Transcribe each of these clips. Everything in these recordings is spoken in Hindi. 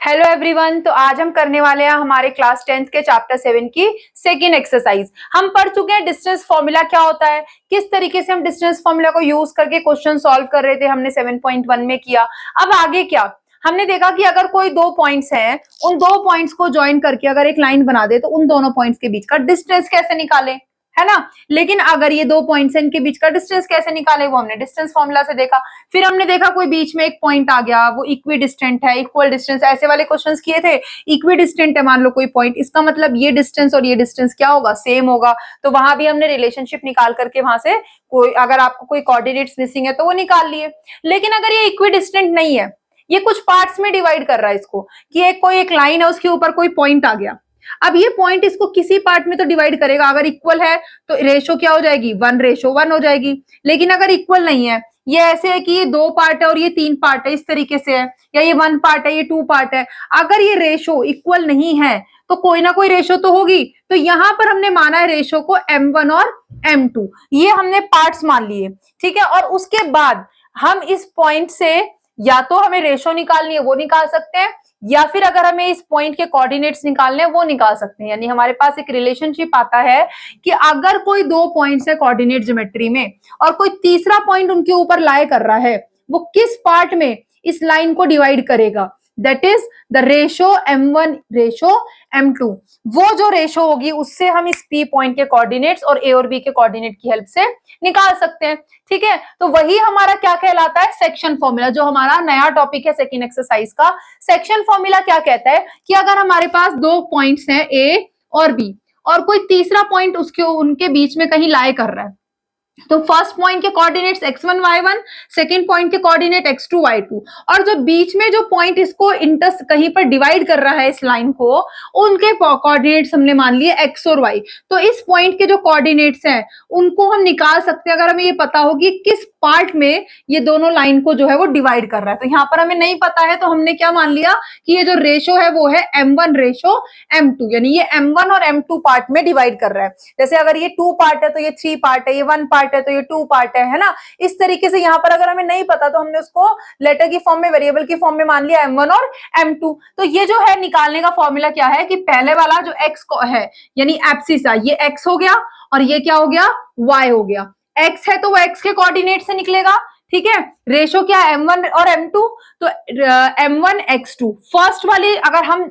Hello everyone. तो आज हम करने वाले हैं हमारे क्लास 10th के चैप्टर 7 की सेकेंड एक्सरसाइज। हम पढ़ चुके हैं डिस्टेंस फॉर्मूला क्या होता है, किस तरीके से हम डिस्टेंस फॉर्मूला को यूज करके क्वेश्चन सॉल्व कर रहे थे, हमने 7.1 में किया। अब आगे क्या हमने देखा कि अगर कोई दो पॉइंट्स हैं, उन दो पॉइंट्स को ज्वाइन करके अगर एक लाइन बना दे तो उन दोनों पॉइंट्स के बीच का डिस्टेंस कैसे निकालें, है ना। लेकिन अगर ये दो पॉइंट्स हैं, इनके बीच का डिस्टेंस कैसे निकाले वो हमने डिस्टेंस फॉर्मूला से देखा। फिर हमने देखा कोई बीच में एक पॉइंट आ गया, वो इक्वी डिस्टेंट है, इक्वल डिस्टेंस, ऐसे वाले क्वेश्चंस किए थे। इक्वी डिस्टेंट है मान लो कोई पॉइंट, इसका मतलब ये डिस्टेंस और ये डिस्टेंस क्या होगा, सेम होगा। तो वहां भी हमने रिलेशनशिप निकाल करके वहां से कोई अगर आपको कोई कोऑर्डिनेट्स मिसिंग है तो वो निकाल लिए। लेकिन अगर ये इक्वी डिस्टेंट नहीं है, ये कुछ पार्ट्स में डिवाइड कर रहा है इसको, कि एक कोई एक लाइन है उसके ऊपर कोई पॉइंट आ गया। अब ये पॉइंट इसको किसी पार्ट में तो डिवाइड करेगा। अगर इक्वल है तो रेशो क्या हो जाएगी, 1:1 हो जाएगी। लेकिन अगर इक्वल नहीं है, ये ऐसे है कि ये 2 पार्ट है और ये 3 पार्ट है, इस तरीके से है, या ये 1 पार्ट है, ये 2 पार्ट है। अगर ये रेशो इक्वल नहीं है तो कोई ना कोई रेशो तो होगी। तो यहां पर हमने माना है रेशो को M1 और M2, ये हमने पार्ट्स मान लिए, ठीक है। और उसके बाद हम इस पॉइंट से या तो हमें रेशो निकालनी है वो निकाल सकते हैं, या फिर अगर हमें इस पॉइंट के कोऑर्डिनेट्स निकालने हैं वो निकाल सकते हैं। यानी हमारे पास एक रिलेशनशिप आता है कि अगर कोई दो पॉइंट्स है कोऑर्डिनेट ज्योमेट्री में और कोई तीसरा पॉइंट उनके ऊपर लाई कर रहा है, वो किस पार्ट में इस लाइन को डिवाइड करेगा, that is the ratio M1 ratio M2। वो जो रेशो होगी उससे हम इस P पॉइंट के कोऑर्डिनेट्स और A और B के कोऑर्डिनेट की हेल्प से निकाल सकते हैं, ठीक है। तो वही हमारा क्या कहलाता है, सेक्शन फॉर्मूला। जो हमारा नया टॉपिक है सेकेंड एक्सरसाइज का, सेक्शन फॉर्मूला क्या कहता है कि अगर हमारे पास दो पॉइंट्स हैं A और B और कोई तीसरा पॉइंट उसके उनके बीच में कहीं लाई कर रहा है, तो फर्स्ट पॉइंट के coordinates x1 y1, second point के कोऑर्डिनेट x2 y2, और जो बीच में जो पॉइंट इसको इंटर कहीं पर डिवाइड कर रहा है इस लाइन को, उनके कोऑर्डिनेट्स हमने मान लिए x और y। तो इस पॉइंट के जो कोऑर्डिनेट्स हैं उनको हम निकाल सकते हैं अगर हमें ये पता हो कि किस पार्ट में ये दोनों लाइन को जो है वो डिवाइड कर रहा है। तो यहाँ पर हमें नहीं पता है तो हमने क्या मान लिया कि ये जो रेशो है वो है M1 रेशो M2, यानी ये M1 और M2 पार्ट में डिवाइड कर रहा है। जैसे अगर ये 2 पार्ट है तो ये 3 पार्ट है, ये 1 पार्ट है तो ये 2 पार्ट है ना। इस तरीके से यहाँ पर अगर हमें नहीं पता तो हमने उसको लेटर की फॉर्म में, वेरिएबल की फॉर्म में मान लिया M1 और M2। तो ये जो है निकालने का फॉर्मूला क्या है कि पहले वाला जो x है यानी एब्सिसा, ये x हो गया और ये क्या हो गया, y हो गया। x है तो वो x के कोऑर्डिनेट से निकलेगा, ठीक है। रेशो क्या है M1 और M2, तो M1 x2 फर्स्ट वाली अगर हम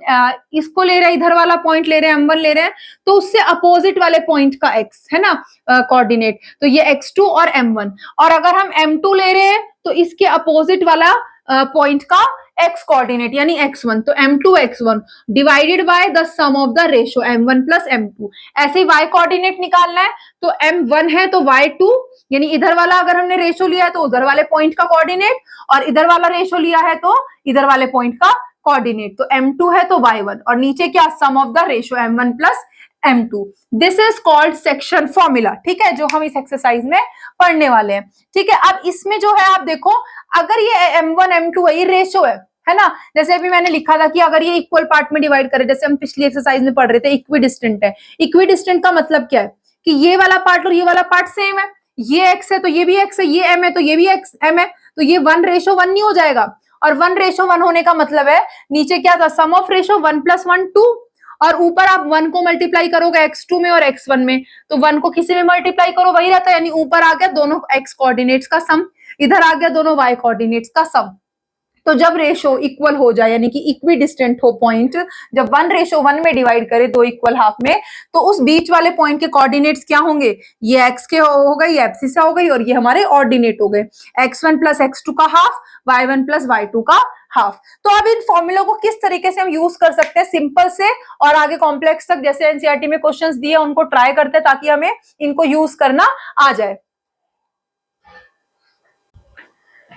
इसको ले रहे हैं, इधर वाला पॉइंट ले रहे हैं, M1 ले रहे हैं, तो उससे अपोजिट वाले पॉइंट का x है ना कोऑर्डिनेट, तो ये x2 और M1। और अगर हम M2 ले रहे हैं तो इसके अपोजिट वाला पॉइंट का x कोऑर्डिनेट यानी x1, तो M2 x1 divided by the sum of the ratio M1 plus M2। ऐसे ही y कोऑर्डिनेट निकालना है, तो M1 है तो y2, यानी इधर वाला अगर हमने रेशो लिया है तो उधर वाले पॉइंट का कोऑर्डिनेट, और इधर वाला रेशो लिया है तो इधर वाले पॉइंट का कोऑर्डिनेट। तो M2 है तो y1, और नीचे क्या, sum of the ratio M1 plus M2। This is called section formula, ठीक है, जो हम इस एक्सरसाइज में पढ़ने वाले हैं, ठीक है। अब इसमें जो है आप देखो, अगर ये M1 M2 है, ये रेशो है ना। जैसे अभी मैंने लिखा था कि अगर ये इक्वल पार्ट में डिवाइड करे, जैसे हम पिछली एक्सरसाइज में पढ़ रहे थे, इक्वी डिस्टेंट है। इक्वी डिस्टेंट का मतलब क्या है कि ये वाला पार्ट और ये वाला पार्ट सेम है, ये x है तो ये भी x है, ये m है तो ये भी x m है, तो ये 1:1 नहीं हो जाएगा। और 1:1 होने का मतलब है नीचे क्या था, सम ऑफ रेशो 1 + 1 2, और ऊपर आप 1 को मल्टीप्लाई करोगे x2 में और x1 में, तो 1 को किसी में मल्टीप्लाई करो वही रहता है, यानी ऊपर आ गया दोनों x कोऑर्डिनेट्स का सम, इधर आ गया दोनों y कोऑर्डिनेट्स का सम। तो जब रेशो इक्वल हो जाए यानी कि इक्वी डिस्टेंट हो पॉइंट, जब 1:1 में डिवाइड करे दो इक्वल हाफ में, तो उस बीच वाले पॉइंट के कोऑर्डिनेट्स क्या होंगे, ये x के हो गई, ये एब्सिसा हो गई, और ये हमारे ऑर्डिनेट हो गए, x1 + x2 का हाफ, y1 + y2 का हाफ। तो अब इन फॉर्मूलों को किस तरीके से हम यूज कर सकते हैं, सिंपल से और आगे कॉम्प्लेक्स तक, जैसे एनसीईआरटी में क्वेश्चंस दिए उनको ट्राई करते हैं ताकि हमें इनको यूज करना आ जाए।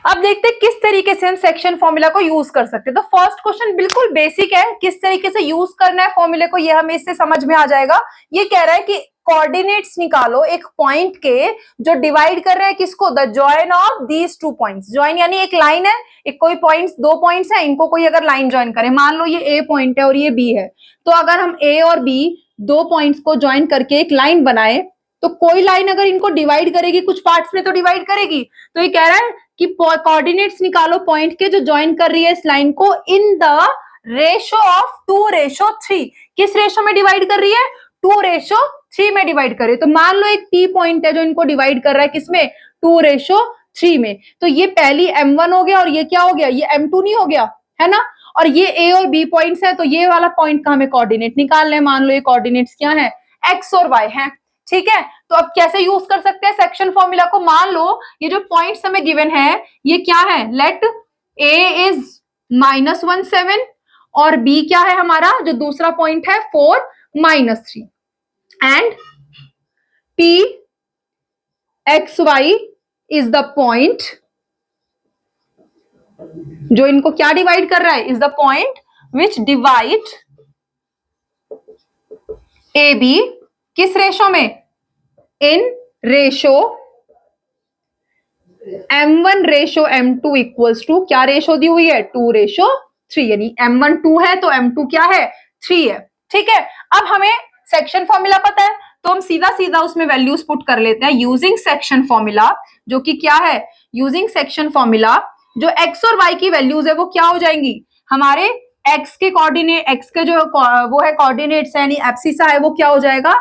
अब देखते हैं किस तरीके से हम सेक्शन फॉर्मूला को यूज कर सकते हैं। तो फर्स्ट क्वेश्चन बिल्कुल बेसिक है, किस तरीके से यूज करना है फॉर्मूले को ये हमें इससे समझ में आ जाएगा। ये कह रहा है कि कोऑर्डिनेट्स निकालो एक पॉइंट के जो डिवाइड कर रहे हैं किसको, the join of these 2 points. Join यानी एक लाइन है, एक कोई पॉइंट्स, दो पॉइंट्स है, इनको कोई अगर लाइन ज्वाइन करे, मान लो ये ए पॉइंट है और ये बी है, तो अगर हम ए और बी दो पॉइंट्स को ज्वाइन करके एक लाइन बनाए, तो कोई लाइन अगर इनको डिवाइड करेगी कुछ पार्ट्स में तो डिवाइड करेगी। तो ये कह रहा है कि कोऑर्डिनेट्स निकालो पॉइंट के जो ज्वाइन कर रही है इस लाइन को इन द रेशो ऑफ 2:3। किस रेशो में डिवाइड कर रही है? 2:3 में डिवाइड कर रही है। तो मान लो एक P पॉइंट है जो इनको डिवाइड कर रहा है किसमें? 2:3 में। तो ये पहली M1 हो गया और ये क्या हो गया? ये M2 नहीं हो गया, है ना? और ये A और B पॉइंट्स है, तो ये वाला पॉइंट का हमें कोऑर्डिनेट निकालना है। मान लो ये कोऑर्डिनेट्स क्या है? X और Y है, ठीक है। तो अब कैसे यूज कर सकते हैं सेक्शन फॉर्मूला को? मान लो ये जो पॉइंट्स हमें गिवन है ये क्या है? लेट A इज -17 और B क्या है हमारा जो दूसरा पॉइंट है 4 -3 and P XY is the point जो इनको क्या डिवाइड कर रहा है? Is the point which divide AB किस रेशो में? In ratio M1:M2 equals to क्या रेशो दी हुई है? 2:3, यानी M1 2 है तो M2 क्या है? 3 है, ठीक है। अब हमें सेक्शन फॉर्मूला पता है तो हम सीधा सीधा उसमें वैल्यूज पुट कर लेते हैं यूजिंग सेक्शन फॉर्मूला, जो कि क्या है? यूजिंग सेक्शन फॉर्मूला जो x और y की वैल्यूज है वो क्या हो जाएंगी? हमारे x के कोऑर्डिनेट, x के जो वो है कोऑर्डिनेट्स यानी एब्सिसा है वो क्या हो जाएगा?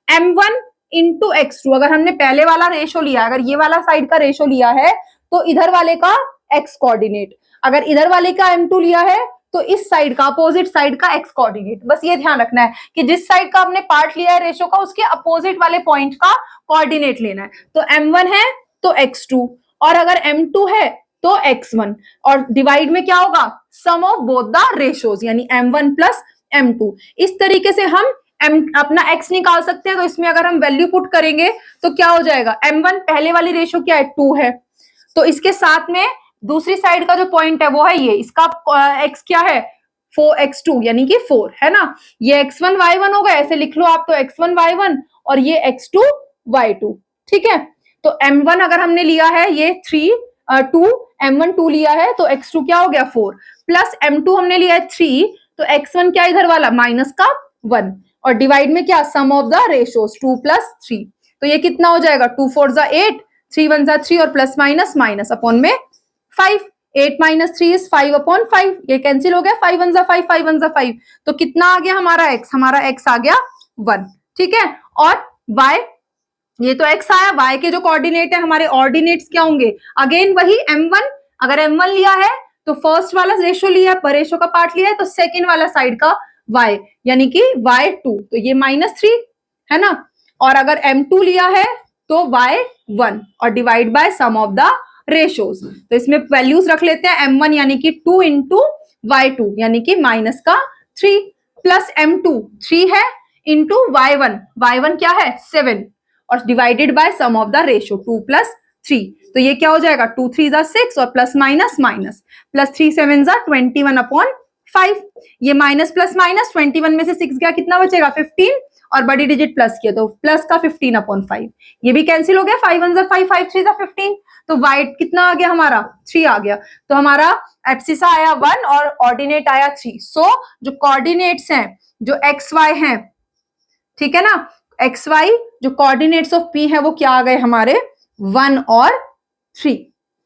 M1 into x2। अगर हमने पहले वाला रेशो लिया, अगर ये वाला साइड का रेशो लिया है तो इधर वाले का x कोऑर्डिनेट, अगर इधर वाले का M2 लिया है तो इस साइड का, अपोजिट साइड का x कोऑर्डिनेट। बस ये ध्यान रखना है कि जिस साइड का आपने पार्ट लिया है रेशो का उसके अपोजिट वाले पॉइंट का कोऑर्डिनेट लेना है। तो M1 है तो x2 और अगर M2 है तो x1 और डिवाइड में क्या होगा? सम ऑफ बोथ द रेशोज यानी M1 प्लस M2। इस तरीके से हम अपना x निकाल सकते हैं। तो इसमें अगर हम वैल्यू पुट करेंगे तो क्या हो जाएगा? M1 पहले वाली रेशो क्या है? 2 है, तो इसके साथ में दूसरी साइड का जो पॉइंट है वो है ये, इसका x क्या है? 4x2 यानी कि 4 है ना। ये x1 y1 होगा, ऐसे लिख लो आप, तो x1 y1 और ये x2 y2, ठीक है। तो M1 अगर हमने लिया है ये 2, M1 2 लिया है तो x2 क्या हो गया? 4 प्लस M2 हमने लिया है 3, तो x1 क्या इधर वाला? माइनस का 1 और डिवाइड में क्या? Sum of the ratios 2 + 3। तो ये कितना हो जाएगा? 2 4 = 8, 3 1 = 3 और प्लस माइनस माइनस अपॉन में 5। 8 - 3 इज 5/5, ये कैंसिल हो गया। 5 1 = 5, 5 1 = 5, तो कितना आ गया हमारा x? हमारा x आ गया 1, ठीक है। और y, ये तो x आया, y के जो कोऑर्डिनेट है हमारे ऑर्डिनेट्स क्या होंगे? अगेन वही M1, अगर M1 लिया है तो फर्स्ट वाला रेशो लिया है, पर रेशो का पार्ट लिया है तो सेकेंड वाला साइड का y यानी कि y2, तो ये -3 है ना। और अगर M2 लिया है तो y1 और divide by sum of the ratios. तो इसमें वैल्यूज रख लेते हैं। M1 यानी कि 2 × y2 यानी कि -3 प्लस M2 3 है इंटू y1 क्या है? 7 और divided by sum of the ratio 2 + 3। तो ये क्या हो जाएगा? 2 3 = 6 और प्लस माइनस माइनस, प्लस 3 7 = 21/5। ये माइनस प्लस माइनस 21 में से 6 गया, कितना बचेगा? 15 और बड़ी डिजिट प्लस किया तो प्लस का 15/5। ये भी कैंसिल हो गया, 5 1 = 5, 5 3 = 15। तो y कितना आ गया हमारा? 3 आ गया। तो हमारा एब्सिसा आया 1 और ऑर्डिनेट आया 3। सो जो कोऑर्डिनेट्स हैं जो xy हैं, ठीक है ना, xy जो कोऑर्डिनेट्स ऑफ p है वो क्या आ गए हमारे? 1 और 3,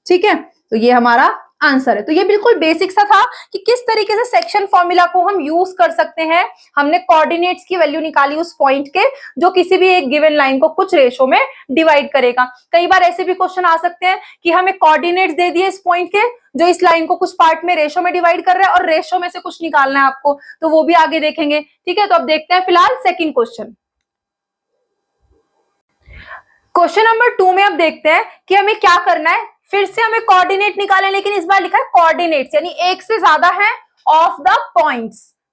ठीक है। तो ये हमारा आंसर है। तो ये बिल्कुल बेसिक सा था कि किस तरीके से सेक्शन फॉर्मूला को हम यूज कर सकते हैं। हमने कोऑर्डिनेट्स की वैल्यू निकाली उस पॉइंट के जो किसी भी एक गिवन लाइन को कुछ रेशो में डिवाइड करेगा। कई बार ऐसे भी क्वेश्चन आ सकते हैं कि हमें कोऑर्डिनेट्स दे दिए इस पॉइंट के जो इस लाइन को कुछ पार्ट में रेशो में डिवाइड कर रहा है और रेशो में से कुछ निकालना है आपको, तो वो भी आगे देखेंगे, ठीक है। तो अब देखते हैं फिलहाल सेकेंड क्वेश्चन। क्वेश्चन नंबर 2 में अब देखते हैं कि हमें क्या करना है। फिर से हमें कोऑर्डिनेट निकालें, लेकिन इस बार लिखा है कोऑर्डिनेट्स यानी एक से ज्यादा है of the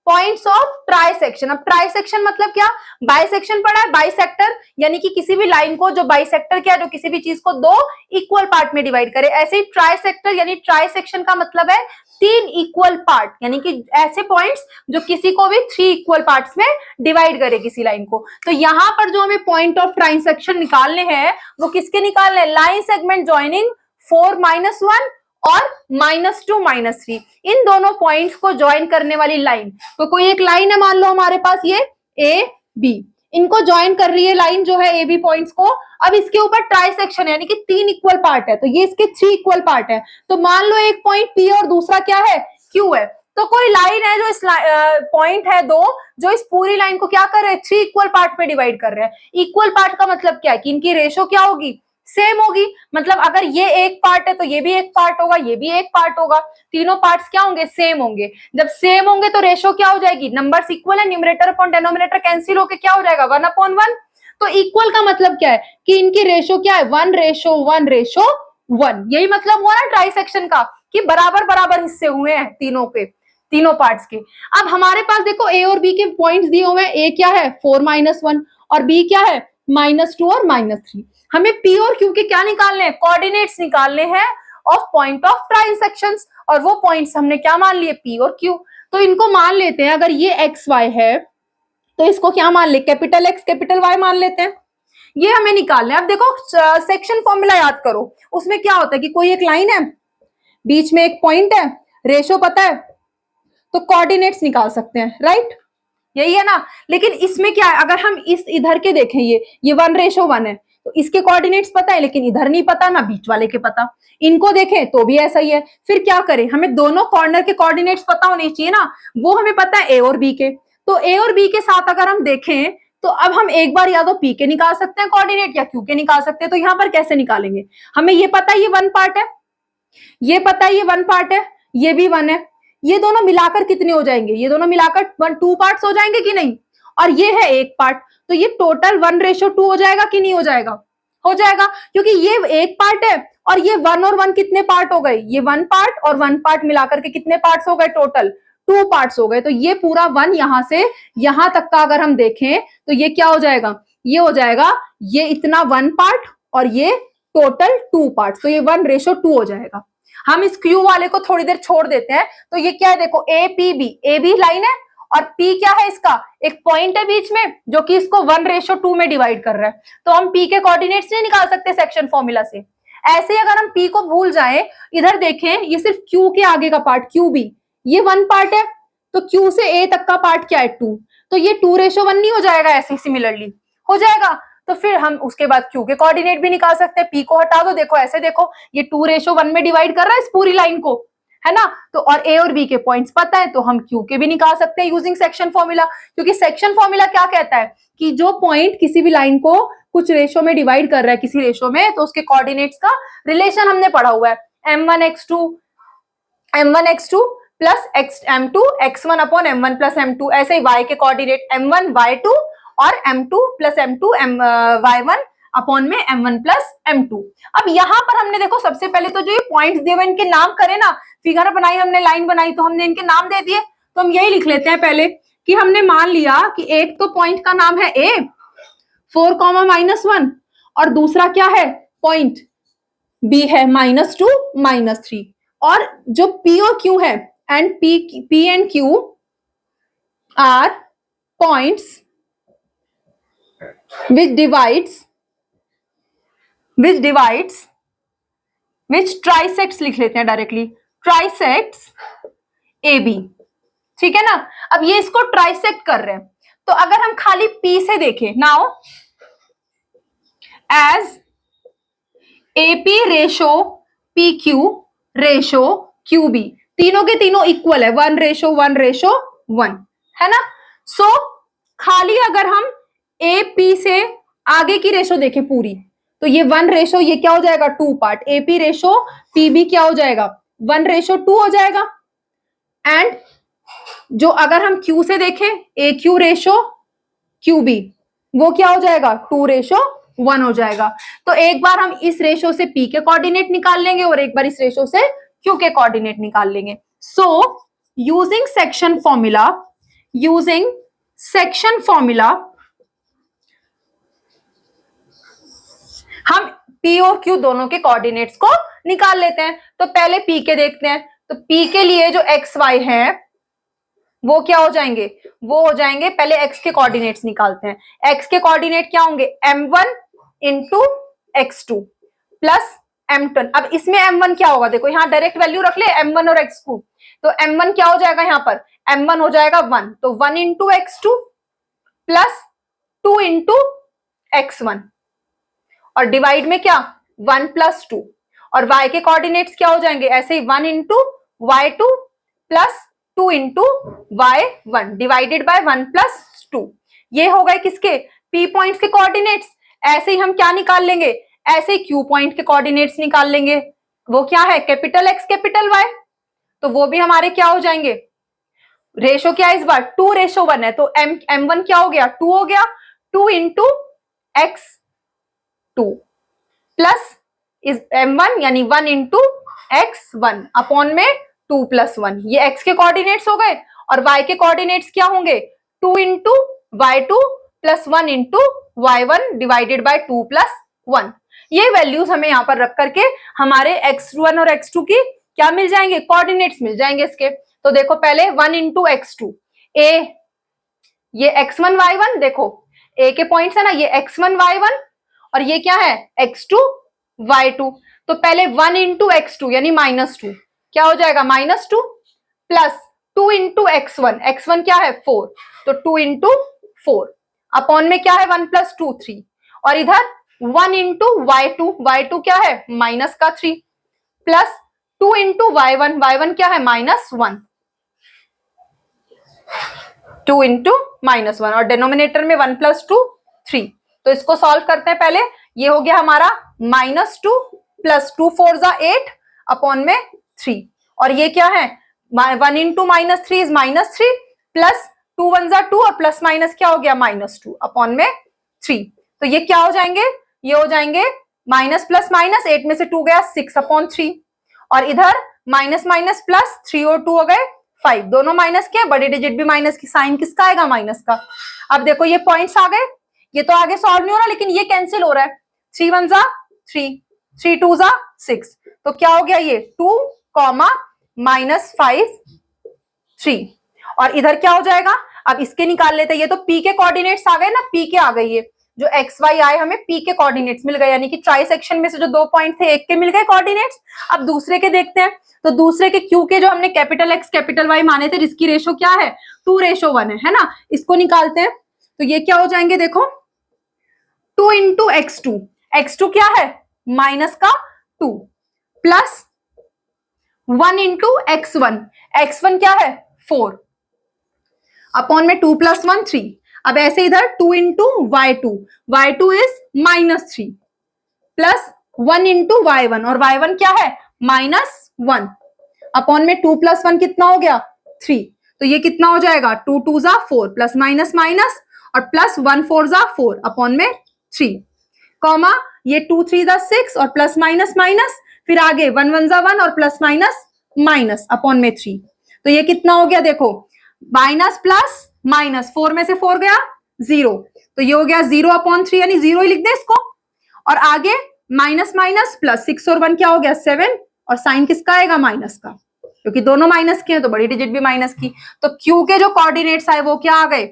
points of trisection. अब ट्राइसेक्शन मतलब क्या? बाइसेक्शन पढ़ा है, बाइसेक्टर यानी कि किसी भी लाइन को जो बाइसेक्टर क्या, जो किसी भी चीज को 2 इक्वल पार्ट में डिवाइड करे। ऐसे ही ट्राइसेक्टर यानी ट्राइसेक्शन का मतलब है 3 इक्वल पार्ट, यानी कि ऐसे पॉइंट्स जो किसी को भी 3 इक्वल पार्ट्स में डिवाइड करे किसी लाइन को। तो यहाँ पर जो हमें पॉइंट ऑफ ट्राइसेक्शन निकालने हैं वो किसके निकालने हैं? लाइन सेगमेंट ज्वाइनिंग 4 - 1 और -2 -3, इन दोनों पॉइंट्स को ज्वाइन करने वाली लाइन। तो कोई एक लाइन है, मान लो हमारे पास ये ए बी, इनको ज्वाइन कर रही है लाइन जो है ए बी पॉइंट्स को। अब इसके ऊपर ट्राइसेक्शन यानी कि 3 इक्वल पार्ट है, तो ये इसके 3 इक्वल पार्ट है। तो मान लो एक पॉइंट पी और दूसरा क्या है? क्यू है। तो कोई लाइन है जो इस पॉइंट है दो जो इस पूरी लाइन को क्या कर रहे हैं, 3 इक्वल पार्ट में डिवाइड कर रहे हैं। इक्वल पार्ट का मतलब क्या है कि इनकी रेशो क्या होगी, सेम होगी। मतलब अगर ये एक पार्ट है तो ये भी एक पार्ट होगा, ये भी एक पार्ट होगा, तीनों पार्ट्स क्या होंगे, सेम होंगे। जब सेम होंगे तो रेशो क्या हो जाएगी, नंबर्स इक्वल है, न्यूमरेटर अपॉन डिनोमिनेटर कैंसिल होके क्या हो जाएगा, 1/1। तो इक्वल का मतलब क्या है कि इनकी रेशो क्या है, 1:1:1। यही मतलब हुआ ना ट्राइसेक्शन का कि बराबर बराबर हिस्से हुए हैं तीनों के, तीनों पार्ट्स के। अब हमारे पास देखो ए और बी के पॉइंट्स दिए हुए हैं, ए क्या है 4-1 और बी क्या है -2 और -3। हमें पी और क्यू के क्या निकालने हैं, कोऑर्डिनेट्स निकालने हैं ऑफ पॉइंट ऑफ ट्राइसेक्शंस, और वो पॉइंट्स हमने क्या मान लिए, पी और क्यू। तो इनको मान लेते हैं, अगर ये एक्स वाई है तो इसको क्या मान ले, कैपिटल एक्स कैपिटल वाई मान लेते हैं। ये हमें निकालना है। अब देखो सेक्शन फॉर्मूला याद करो, उसमें क्या होता है कि कोई एक लाइन है, बीच में एक पॉइंट है, रेशो पता है तो कोऑर्डिनेट्स निकाल सकते हैं, राइट, यही है ना। लेकिन इसमें क्या है, अगर हम इस इधर के देखें, ये 1:1 है, तो इसके कोऑर्डिनेट्स पता है लेकिन इधर नहीं पता, ना बीच वाले के पता। इनको देखें तो भी ऐसा ही है। फिर क्या करें, हमें दोनों कॉर्नर के कोऑर्डिनेट्स पता होने चाहिए ना, वो हमें पता है ए और बी के। तो ए और बी के साथ अगर हम देखें तो अब हम एक बार या तो पी के निकाल सकते हैं कोऑर्डिनेट या क्यू के निकाल सकते हैं। तो यहां पर कैसे निकालेंगे, हमें ये पता है ये 1 पार्ट है, ये पता है ये 1 पार्ट है, ये भी 1 है, ये दोनों मिलाकर कितने हो जाएंगे, ये दोनों मिलाकर 2 पार्ट्स हो जाएंगे कि नहीं, और ये है एक पार्ट, तो ये टोटल 1:2 हो जाएगा कि नहीं हो जाएगा, हो जाएगा, क्योंकि ये एक पार्ट है और ये 1 और 1 कितने पार्ट हो गए, ये 1 पार्ट और 1 पार्ट मिलाकर के कितने पार्ट्स हो गए, टोटल 2 पार्ट्स हो गए। तो ये पूरा 1 यहां से यहां तक का अगर हम देखें तो ये क्या हो जाएगा, ये हो जाएगा ये इतना 1 पार्ट और ये टोटल 2 पार्ट, तो ये 1:2 हो जाएगा। हम इस क्यू वाले को थोड़ी देर छोड़ देते हैं। तो ये क्या है, देखो A P B, A B line है और पी क्या है, इसका एक पॉइंट है बीच में जो कि इसको 1:2 में डिवाइड कर रहा है। तो हम पी के कोऑर्डिनेट्स नहीं निकाल सकते सेक्शन फॉर्मूला से। ऐसे ही अगर हम पी को भूल जाए, इधर देखें ये सिर्फ क्यू के आगे का पार्ट क्यू बी, ये 1 पार्ट है, तो क्यू से ए तक का पार्ट क्या है 2, तो ये 2:1 नहीं हो जाएगा, ऐसे सिमिलरली हो जाएगा। तो फिर हम उसके बाद क्यू के कोऑर्डिनेट भी निकाल सकते हैं। पी को हटा दो, देखो ऐसे देखो ये 2:1 में डिवाइड कर रहा है इस पूरी लाइन को, है ना। तो और ए और बी के पॉइंट्स पता है तो हम क्यू के भी निकाल सकते हैं यूजिंग सेक्शन फॉर्मूला, क्योंकि सेक्शन फॉर्मूला क्या कहता है कि जो पॉइंट किसी भी लाइन को कुछ रेशो में डिवाइड कर रहा है किसी रेशो में, तो उसके कोऑर्डिनेट्स का रिलेशन हमने पढ़ा हुआ है, m1x2 plus m2 x1 upon m1 plus m2। ऐसे ही y के कोऑर्डिनेट m1 y2 और m2 plus m2 y1 upon में m1 प्लस m2। अब यहां पर हमने देखो सबसे पहले तो जो ये पॉइंट्स दिए हुए इनके नाम करें ना, फिगर बनाई हमने, लाइन बनाई, तो हमने इनके नाम दे दिए। तो हम यही लिख लेते हैं पहले कि हमने मान लिया कि एक तो पॉइंट का नाम है a 4, और दूसरा क्या है पॉइंट b है -2 -3, और जो p और q है and p and q are points which trisects लिख लेते हैं डायरेक्टली, trisects AB, ठीक है ना। अब ये इसको ट्राइसेक्ट कर रहे हैं, तो अगर हम खाली P से देखें, now as AP ratio PQ ratio QB, तीनों के तीनों इक्वल है, 1:1:1, है ना। सो खाली अगर हम AP से आगे की रेशो देखें पूरी, तो ये 1 ये क्या हो जाएगा 2 पार्ट, AP रेशो PB क्या हो जाएगा 1:2 हो जाएगा। एंड जो अगर हम Q से देखें AQ रेशो QB, वो क्या हो जाएगा 2:1 हो जाएगा। तो एक बार हम इस रेशो से P के कोऑर्डिनेट निकाल लेंगे और एक बार इस रेशो से Q के कोऑर्डिनेट निकाल लेंगे। सो यूजिंग सेक्शन फॉर्मूला हम P और Q दोनों के कोऑर्डिनेट्स को निकाल लेते हैं। तो पहले P के देखते हैं, तो P के लिए जो x y है वो क्या हो जाएंगे, वो हो जाएंगे, पहले x के कोऑर्डिनेट्स निकालते हैं। x के कोऑर्डिनेट क्या होंगे, m1 into x2 plus m1। अब इसमें m1 क्या होगा, देखो यहाँ डायरेक्ट वैल्यू रख ले m1 और x को, तो m1 क्या हो जाएगा, यहाँ पर m1 हो जाएगा 1, तो 1 into x2 plus 2 into x1, और डिवाइड में क्या 1 प्लस 2, और y के कोऑर्डिनेट्स क्या हो जाएंगे, ऐसे ही 1 into y2 plus 2 into y1 divided by 1 plus 2। ये हो गए किसके, P पॉइंट के कोऑर्डिनेट्स। ऐसे ही हम क्या निकाल लेंगे, ऐसे ही Q पॉइंट के कोऑर्डिनेट्स निकाल लेंगे। वो क्या है, कैपिटल X कैपिटल Y, तो वो भी हमारे क्या हो जाएंगे, रेशो क्या है इस बार 2:1 है, तो m1 क्या हो गया 2 हो गया, 2 इंटू x2 प्लस इस m1 यानी 1 इंटू x1 अपॉन में 2 प्लस 1। ये x के कोऑर्डिनेट्स हो गए और y के कोऑर्डिनेट्स क्या होंगे 2 into y2 plus 1 into y1 divided by 2 plus 1। ये वैल्यूज हमें यहाँ पर रख करके हमारे x1 और x2 की क्या मिल जाएंगे, कोऑर्डिनेट्स मिल जाएंगे इसके। तो देखो पहले 1 इंटू x2 a, ये x1 y1, देखो a के पॉइंट्स है ना, ये x1 y1 और ये क्या है x2 y2। तो पहले 1 इंटू x2 यानी -2 क्या हो जाएगा -2 प्लस 2 इंटू x1, x1 क्या है 4, तो 2 इंटू 4 अपॉन में क्या है 1 प्लस 2 3, और इधर 1 इंटू y2, y2 क्या है -3 प्लस 2 इंटू y1, y1 क्या है -1, 2 इंटू -1 और डिनोमिनेटर में 1 प्लस 2 3। तो इसको सॉल्व करते हैं पहले। ये हो गया हमारा -2 प्लस 2 4 जा 8 अपॉन में 3, और ये क्या है 1 इंटू -3 इज -3 प्लस 2 1 जा 2 और प्लस माइनस क्या हो गया -2 अपॉन में 3। तो ये क्या हो जाएंगे, ये हो जाएंगे माइनस प्लस माइनस, 8 में से 2 गया 6 अपॉन 3, और इधर माइनस माइनस प्लस 3 और 2 हो गए 5, दोनों माइनस के, बड़ी डिजिट भी माइनस की, साइन किसका आएगा माइनस का। अब देखो ये पॉइंट्स आ गए, ये तो आगे सॉल्व नहीं हो रहा लेकिन ये कैंसिल हो रहा है, 3 1 जा 3, 3 2 जा 6, तो क्या हो गया ये 2, -5 3, और इधर क्या हो जाएगा, अब इसके निकाल लेते हैं। ये तो P के कोऑर्डिनेट्स आ गए ना, P के आ गए, ये जो x y आए हमें P के कोऑर्डिनेट्स मिल गए, यानी कि ट्राई सेक्शन में से जो 2 पॉइंट थे एक के मिल गए कोऑर्डिनेट्स। अब दूसरे के देखते हैं, तो दूसरे के Q के जो हमने कैपिटल X कैपिटल Y माने थे जिसकी रेशो क्या है 2:1 है ना, इसको निकालते हैं। तो ये क्या हो जाएंगे, देखो 2 इंटू x2, x2 क्या है माइनस का 2 प्लस 1 इंटू x1, x1 क्या है 4 अपॉन में 2 प्लस 1 3। अब ऐसे इधर 2 into y2, y2 is -3 plus 1 into y1, और y1 क्या है -1 अपॉन में 2 प्लस 1 कितना हो गया 3। तो ये कितना हो जाएगा 2 2 जा 4 प्लस माइनस माइनस और प्लस 1 4 जा 4 अपॉन में 3, कॉमा ये 2 3 जा 6 और प्लस माइनस माइनस, फिर आगे 1 1 जा 1 और प्लस माइनस माइनस अपॉन में 3। तो ये कितना हो गया, देखो माइनस प्लस माइनस, 4 में से 4 गया 0, तो ये हो गया 0 अपॉन 3 यानी 0 ही लिख दे इसको, और आगे माइनस माइनस प्लस 6 और 1 क्या हो गया 7, और साइन किसका आएगा माइनस का, क्योंकि दोनों माइनस के हैं तो बड़ी डिजिट भी माइनस की। तो क्यू के जो कोऑर्डिनेट्स आए वो क्या आ गए,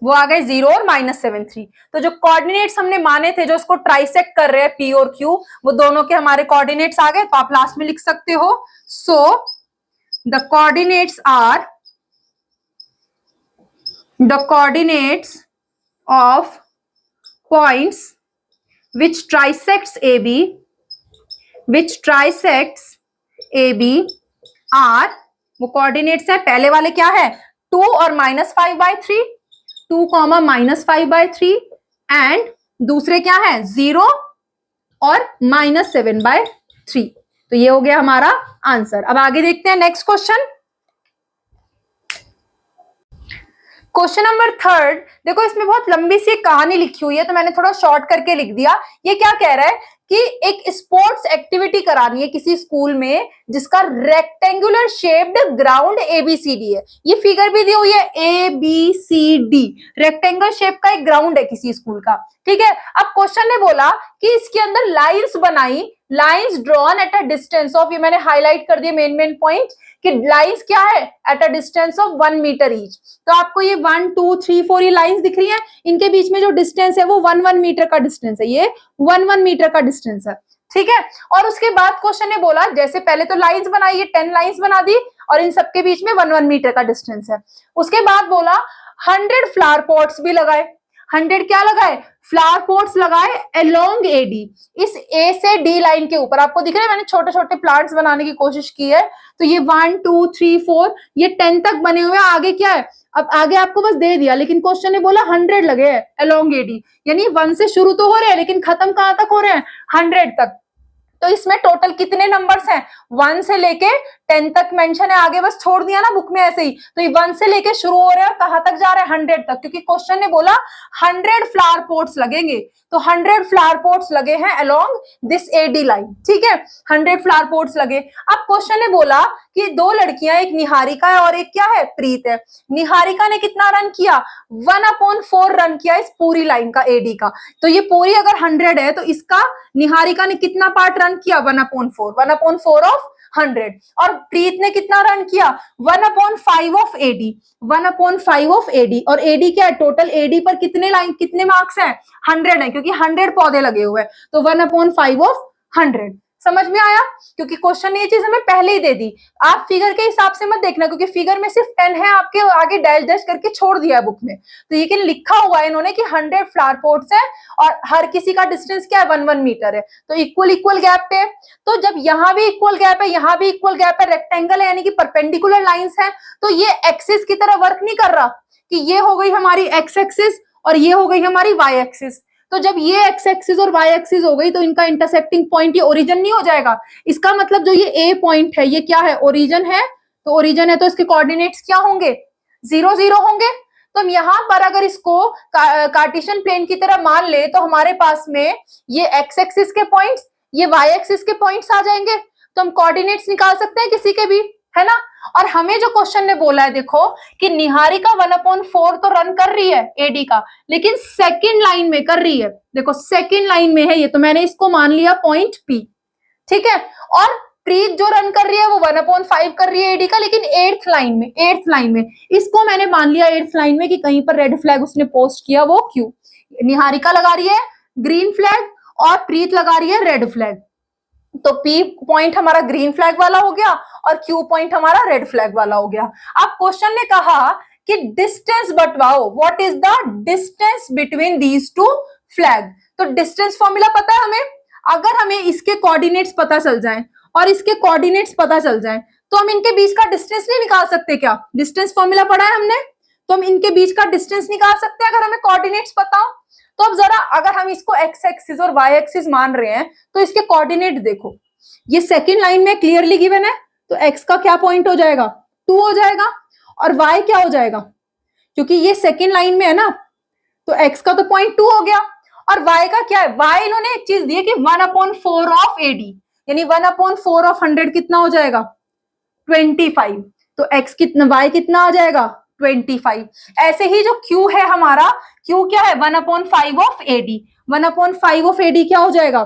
वो आ गए 0 और -7 3। तो जो कोऑर्डिनेट्स हमने माने थे जो इसको ट्राइसेक्ट कर रहे हैं P और Q, वो दोनों के हमारे कोऑर्डिनेट्स आ गए। तो आप लास्ट में लिख सकते हो, so the coordinates of points which trisects AB are, वो कोऑर्डिनेट्स है, पहले वाले क्या है 2 और -5/3, 2, -5/3, एंड दूसरे क्या है 0 और -7/3। तो ये हो गया हमारा आंसर। अब आगे देखते हैं नेक्स्ट क्वेश्चन। क्वेश्चन नंबर 3, देखो इसमें बहुत लंबी सी कहानी लिखी हुई है तो मैंने थोड़ा शॉर्ट करके लिख दिया। ये क्या कह रहा है कि एक स्पोर्ट्स एक्टिविटी करानी है किसी स्कूल में जिसका रेक्टेंगुलर शेप्ड ग्राउंड ABCD है। ये फिगर भी दी हुई है ABCD, रेक्टेंगल शेप का एक ग्राउंड है किसी स्कूल का, ठीक है। अब क्वेश्चन ने बोला कि इसके अंदर लाइंस बनाई, lines drawn at a distance of, ये मैंने हाईलाइट कर दिए मेन पॉइंट कि लाइंस क्या है at a distance of 1 metre each. तो आपको ये 1 2 3 4 ये लाइंस दिख रही हैं, इनके बीच में जो डिस्टेंस है वो 1 मीटर का डिस्टेंस है, ये 1 मीटर का डिस्टेंस है, ठीक है। और उसके बाद क्वेश्चन ने बोला, जैसे पहले तो लाइंस बनाई, ये 10 लाइंस बना दी और इन सबके बीच में 1 मीटर का डिस्टेंस है। उसके बाद बोला 100 फ्लावर पॉट्स भी लगाए, 100 क्या लगाए, फ्लावर पॉट्स लगाए अलोंग एडी, इस ए से डी लाइन के ऊपर। आपको दिख रहा है मैंने छोटे छोटे प्लांट्स बनाने की कोशिश की है। तो ये 1 2 3 4 ये 10 तक बने हुए हैं। आगे क्या है, अब आगे आपको बस दे दिया, लेकिन क्वेश्चन ने बोला 100 लगे हैं अलोंग एडी, यानी 1 से शुरू तो हो रहे हैं लेकिन खत्म कहां तक हो रहे हैं, 100 तक। तो इसमें टोटल कितने नंबर्स हैं, 1 से लेके 10 तक मेंशन है, आगे बस छोड़ दिया ना बुक में ऐसे ही। तो ये 1 से लेके शुरू हो रहे हैं और कहां तक जा रहे हैं, 100 तक, क्योंकि क्वेश्चन ने बोला 100 फ्लावर पॉट्स लगेंगे। तो 100 फ्लावर पॉट्स लगे हैं अलोंग दिस एडी लाइन, ठीक है, 100 फ्लावर पॉट्स लगे। अब क्वेश्चन ने बोला कि 2 लड़कियां, एक निहारिका है और एक क्या है, प्रीत है। निहारिका ने कितना रन किया, 1/4 रन किया इस पूरी लाइन का, एडी का। तो ये पूरी अगर 100 है तो इसका निहारिका ने कितना पार्ट रन किया, 1/4 ऑफ 100। और प्रीत ने कितना रन किया, 1/5 ऑफ एडी, 1/5 ऑफ एडी। और एडी क्या है, टोटल एडी पर कितने लाइन, कितने मार्क्स हैं, 100 है, क्योंकि 100 पौधे लगे हुए हैं। तो 1/5 ऑफ 100। समझ में आया, क्योंकि क्वेश्चन ने ये चीज हमें पहले ही दे दी। आप फिगर के हिसाब से मत देखना, क्योंकि फिगर में सिर्फ 10 है, आपके आगे डैश डैश करके छोड़ दिया है बुक में। तो ये लिखा हुआ है इन्होंने कि 100 फ्लावर पॉट्स है और हर किसी का डिस्टेंस क्या है, 1 मीटर है। तो इक्वल गैप पे। तो जब यहाँ भी इक्वल गैप है, यहाँ भी इक्वल गैप है, रेक्टेंगल है यानी कि परपेंडिकुलर लाइंस है, तो ये एक्सिस की तरह वर्क नहीं कर रहा कि ये हो गई हमारी एक्स एक्सिस और ये हो गई हमारी वाई एक्सिस। तो जब ये एक्स एक्सिस और वाई एक्सिस हो गई तो इनका इंटरसेक्टिंग पॉइंट ये ओरिजिन नहीं हो जाएगा। इसका मतलब जो ये ए पॉइंट है ये क्या है, ओरिजिन है। तो ओरिजिन है तो इसके कोऑर्डिनेट्स क्या होंगे, 0 0 होंगे। तो हम यहाँ पर अगर इसको कार्टेशियन प्लेन की तरह मान ले तो हमारे पास में ये एक्स एक्सिस के पॉइंट्स, ये वाई एक्सिस के पॉइंट्स आ जाएंगे। तो हम कोऑर्डिनेट्स निकाल सकते हैं किसी के भी, है ना। और हमें जो क्वेश्चन ने बोला है देखो कि निहारिका 1/4 तो रन कर रही है एडी का, लेकिन सेकंड लाइन में कर रही है। देखो सेकंड लाइन में है ये, तो मैंने इसको मान लिया पॉइंट पी, ठीक है। और प्रीत जो रन कर रही है वो 1/5 कर रही है एडी का, लेकिन 8th लाइन में इसको मैंने मान लिया 8th लाइन में कि कहीं पर रेड फ्लैग उसने पोस्ट किया, वो क्यों, निहारिका लगा रही है ग्रीन फ्लैग और प्रीत लगा रही है रेड फ्लैग। तो P पॉइंट हमारा ग्रीन फ्लैग वाला हो गया और Q पॉइंट हमारा रेड फ्लैग वाला हो गया। अब क्वेश्चन ने कहा कि डिस्टेंस बटवाओ, what is the distance between these two flag. तो डिस्टेंस फॉर्मूला पता है हमें, अगर हमें इसके कोऑर्डिनेट्स पता चल जाएं और इसके कोऑर्डिनेट्स पता चल जाएं तो हम इनके बीच का डिस्टेंस नहीं निकाल सकते क्या, डिस्टेंस फॉर्मूला पढ़ा है हमने, तो हम इनके बीच का डिस्टेंस निकाल सकते हैं अगर हमें कोऑर्डिनेट्स पता हो। तो अब जरा अगर हम इसको एक्स एक्सिस और वाई एक्सिस मान रहे हैं तो इसके कोऑर्डिनेट देखो, ये सेकंड लाइन में क्लियरली गिवन है, तो एक्स का क्या पॉइंट हो जाएगा, 2 हो जाएगा, और वाई क्या हो जाएगा, क्योंकि ये सेकंड लाइन में है ना, तो एक्स का तो पॉइंट 2 हो गया। और वाई का क्या है, वाई इन्होंने एक चीज दी है कि 1/4 ऑफ एडी, यानी 1/4 ऑफ 100 कितना हो जाएगा, 25। तो एक्स कितना, वाई कितना आ जाएगा, 25। ऐसे ही जो Q है हमारा, Q क्या है, 1/5 ऑफ एडी, 1/5 ऑफ एडी क्या हो जाएगा,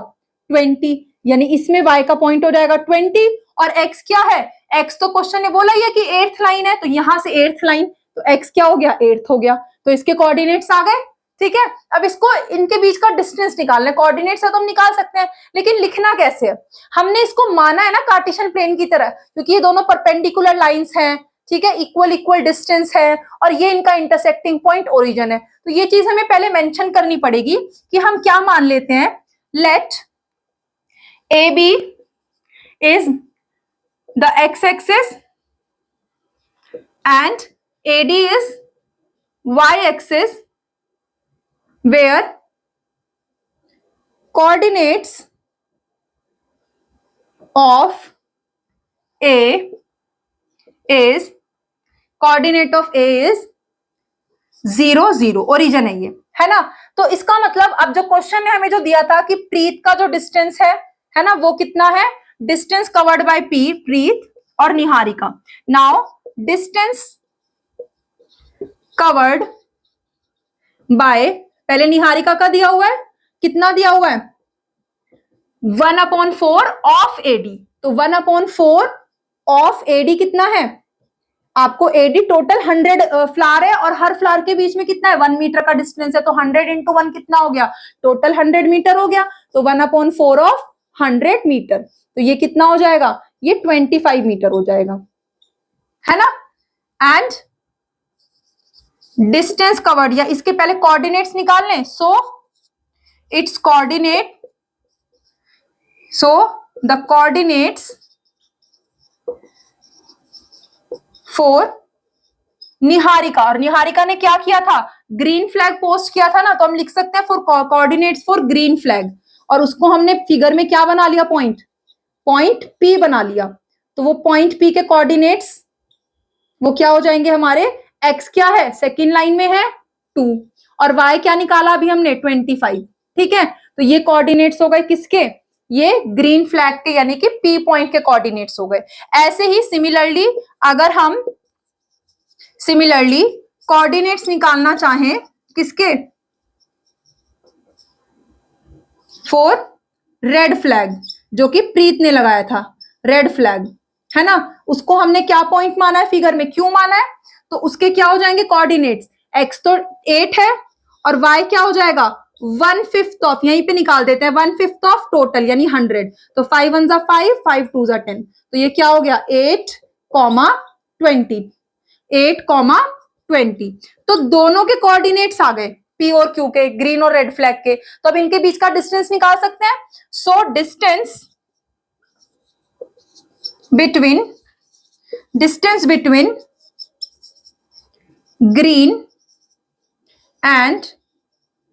20, यानी इसमें y का पॉइंट हो जाएगा 20। और x क्या है, x तो क्वेश्चन ने बोला ही है कि 8th लाइन है, तो यहां से 8th लाइन, तो x क्या हो गया, 8th हो गया। तो इसके कोऑर्डिनेट्स आ गए, ठीक है। अब इसको इनके बीच का डिस्टेंस निकालना है, कोऑर्डिनेट्स है तो हम निकाल सकते हैं, लेकिन लिखना कैसे है, हमने इसको माना है ना कार्टेशियन प्लेन की तरह, क्योंकि ये दोनों परपेंडिकुलर लाइंस हैं, ठीक है, इक्वल डिस्टेंस है और ये इनका इंटरसेक्टिंग पॉइंट ओरिजिन है। तो ये चीज हमें पहले मेंशन करनी पड़ेगी कि हम क्या मान लेते हैं, late AB is the x-axis and AD is y-axis, where coordinates of A is 0 0, origin है ये, है ना। तो इसका मतलब अब जो क्वेश्चन ने हमें जो दिया था कि प्रीत का जो डिस्टेंस है ना, वो कितना है, डिस्टेंस कवर्ड बाय P, प्रीत और Niharika. Now distance covered by, पहले निहारिका का दिया हुआ है, कितना दिया हुआ है, 1/4 ऑफ एडी। तो 1/4 ऑफ एडी कितना है, आपको एडी टोटल 100 फ्लावर है और हर फ्लावर के बीच में कितना है, 1 मीटर का डिस्टेंस है, तो 100 × 1 कितना हो गया, टोटल 100 मीटर हो गया। तो 1/4 ऑफ 100 मीटर, तो ये कितना हो जाएगा, ये 25 मीटर हो जाएगा, है ना। एंड डिस्टेंस कवर्ड, या इसके पहले कोऑर्डिनेट्स निकाल लें। So it's coordinate, so the coordinates for Niharika, और निहारिका ने क्या किया था, ग्रीन फ्लैग पोस्ट किया था ना, तो हम लिख सकते हैं for coordinates for green flag, और उसको हमने फिगर में क्या बना लिया, पॉइंट, पॉइंट पी बना लिया। तो वो पॉइंट पी के कोऑर्डिनेट्स वो क्या हो जाएंगे हमारे, एक्स क्या है, सेकेंड लाइन में है 2, और वाई क्या निकाला अभी हमने 25। ठीक है, तो ये कोऑर्डिनेट्स हो गए किसके, ये ग्रीन फ्लैग के, यानी कि पी पॉइंट के कोऑर्डिनेट्स हो गए। ऐसे ही सिमिलरली अगर हम कोऑर्डिनेट्स निकालना चाहें किसके, फॉर रेड फ्लैग, जो कि प्रीत ने लगाया था, रेड फ्लैग है ना, उसको हमने क्या पॉइंट माना है फिगर में, क्यों माना है, तो उसके क्या हो जाएंगे कोऑर्डिनेट्स, एक्स तो 8 है और वाई क्या हो जाएगा 1/5 ऑफ, यहीं पे निकाल देते हैं 1/5 ऑफ टोटल यानी 100, तो 5 1 जा 5, 5 2 जा 10, तो ये क्या हो गया 8, 20, 8, 20। तो दोनों के कोऑर्डिनेट्स आ गए, पी और क्यू के, ग्रीन और रेड फ्लैग के, तो अब इनके बीच का डिस्टेंस निकाल सकते हैं। So distance between green and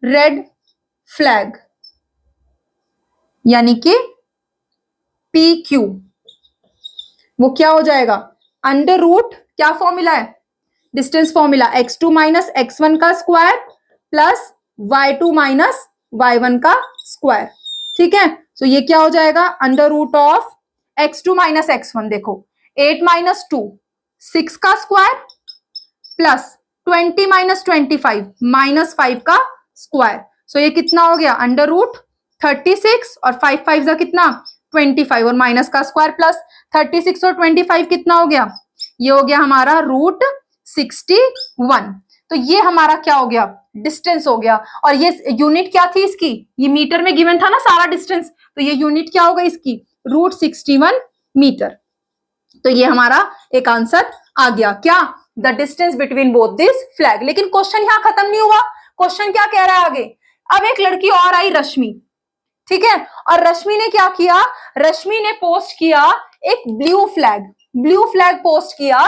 red flag यानी कि पी क्यू, वो क्या हो जाएगा, अंडर रूट, क्या फॉर्मूला है, distance formula, x2 minus x1 का square plus y2 minus y1 का स्क्वायर। ठीक है, तो ये क्या हो जाएगा, under root of x2 minus x1, देखो 8 माइनस 2 6 का स्क्वायर प्लस 20 माइनस 25 माइनस 5 का स्क्वायर। सो ये कितना हो गया, अंडर रूट 36 और 5 5 का कितना 25 और माइनस का स्क्वायर प्लस 36 और 25 कितना हो गया, ये हो गया हमारा रूट 61। तो ये हमारा क्या हो गया, डिस्टेंस हो गया, और ये यूनिट क्या थी इसकी, ये मीटर में गिवन था ना सारा डिस्टेंस, तो ये यूनिट क्या होगा इसकी, रूट 61 मीटर। तो ये हमारा एक आंसर आ गया, क्या, the distance between both this flag. लेकिन क्वेश्चन यहां खत्म नहीं हुआ, क्वेश्चन क्या कह रहा है आगे, अब एक लड़की और आई रश्मि, ठीक है, और रश्मि ने क्या किया, रश्मि ने पोस्ट किया एक ब्लू फ्लैग पोस्ट किया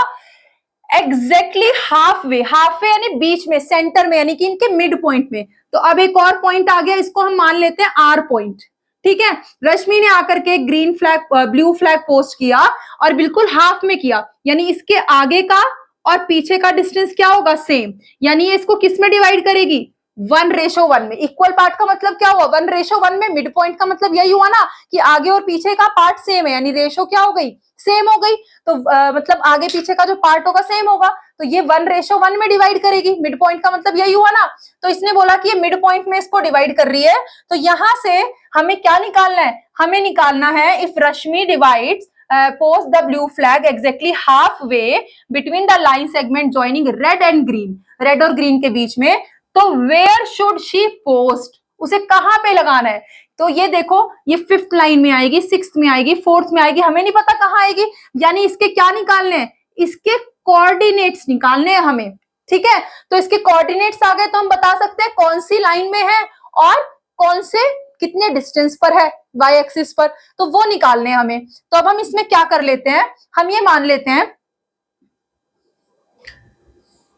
एग्जैक्टली हाफ वे यानी बीच में, सेंटर में, यानी कि इनके मिड पॉइंट में। तो अब एक और पॉइंट आ गया, इसको हम मान लेते हैं आर पॉइंट। ठीक है, रश्मि ने आकर के ब्लू फ्लैग पोस्ट किया और बिल्कुल हाफ में किया, यानी इसके आगे का और पीछे का डिस्टेंस क्या होगा, सेम, यानी ये इसको किस में डिवाइड करेगी, 1:1 में। इक्वल पार्ट का मतलब क्या हुआ, 1:1 में। मिड पॉइंट का मतलब यही हुआ ना कि आगे और पीछे का पार्ट सेम है, यानी रेशो क्या हो गई, सेम हो गई। तो मतलब आगे पीछे का जो पार्ट होगा सेम होगा, तो ये 1:1 में डिवाइड करेगी। मिड पॉइंट का मतलब यही हुआ ना, तो इसने बोला कि ये मिड पॉइंट में इसको डिवाइड कर रही है। तो यहां से हमें क्या निकालना है, हमें निकालना है if Rashmi divides post the blue flag exactly halfway between the line segment joining red and green, red और ग्रीन के बीच में, तो where should she post, उसे कहां पे लगाना है। तो ये देखो, ये 5th लाइन में आएगी, 6th में आएगी, 4th में आएगी, हमें नहीं पता कहां आएगी, यानी इसके क्या निकालने हैं, इसके कोऑर्डिनेट्स निकालने हैं हमें। ठीक है, तो इसके कोऑर्डिनेट्स आ गए तो हम बता सकते हैं कौन सी लाइन में है और कौन से कितने डिस्टेंस पर है वाई एक्सिस पर, तो वो निकालने हैं हमें। तो अब हम इसमें क्या कर लेते हैं, हम ये मान लेते हैं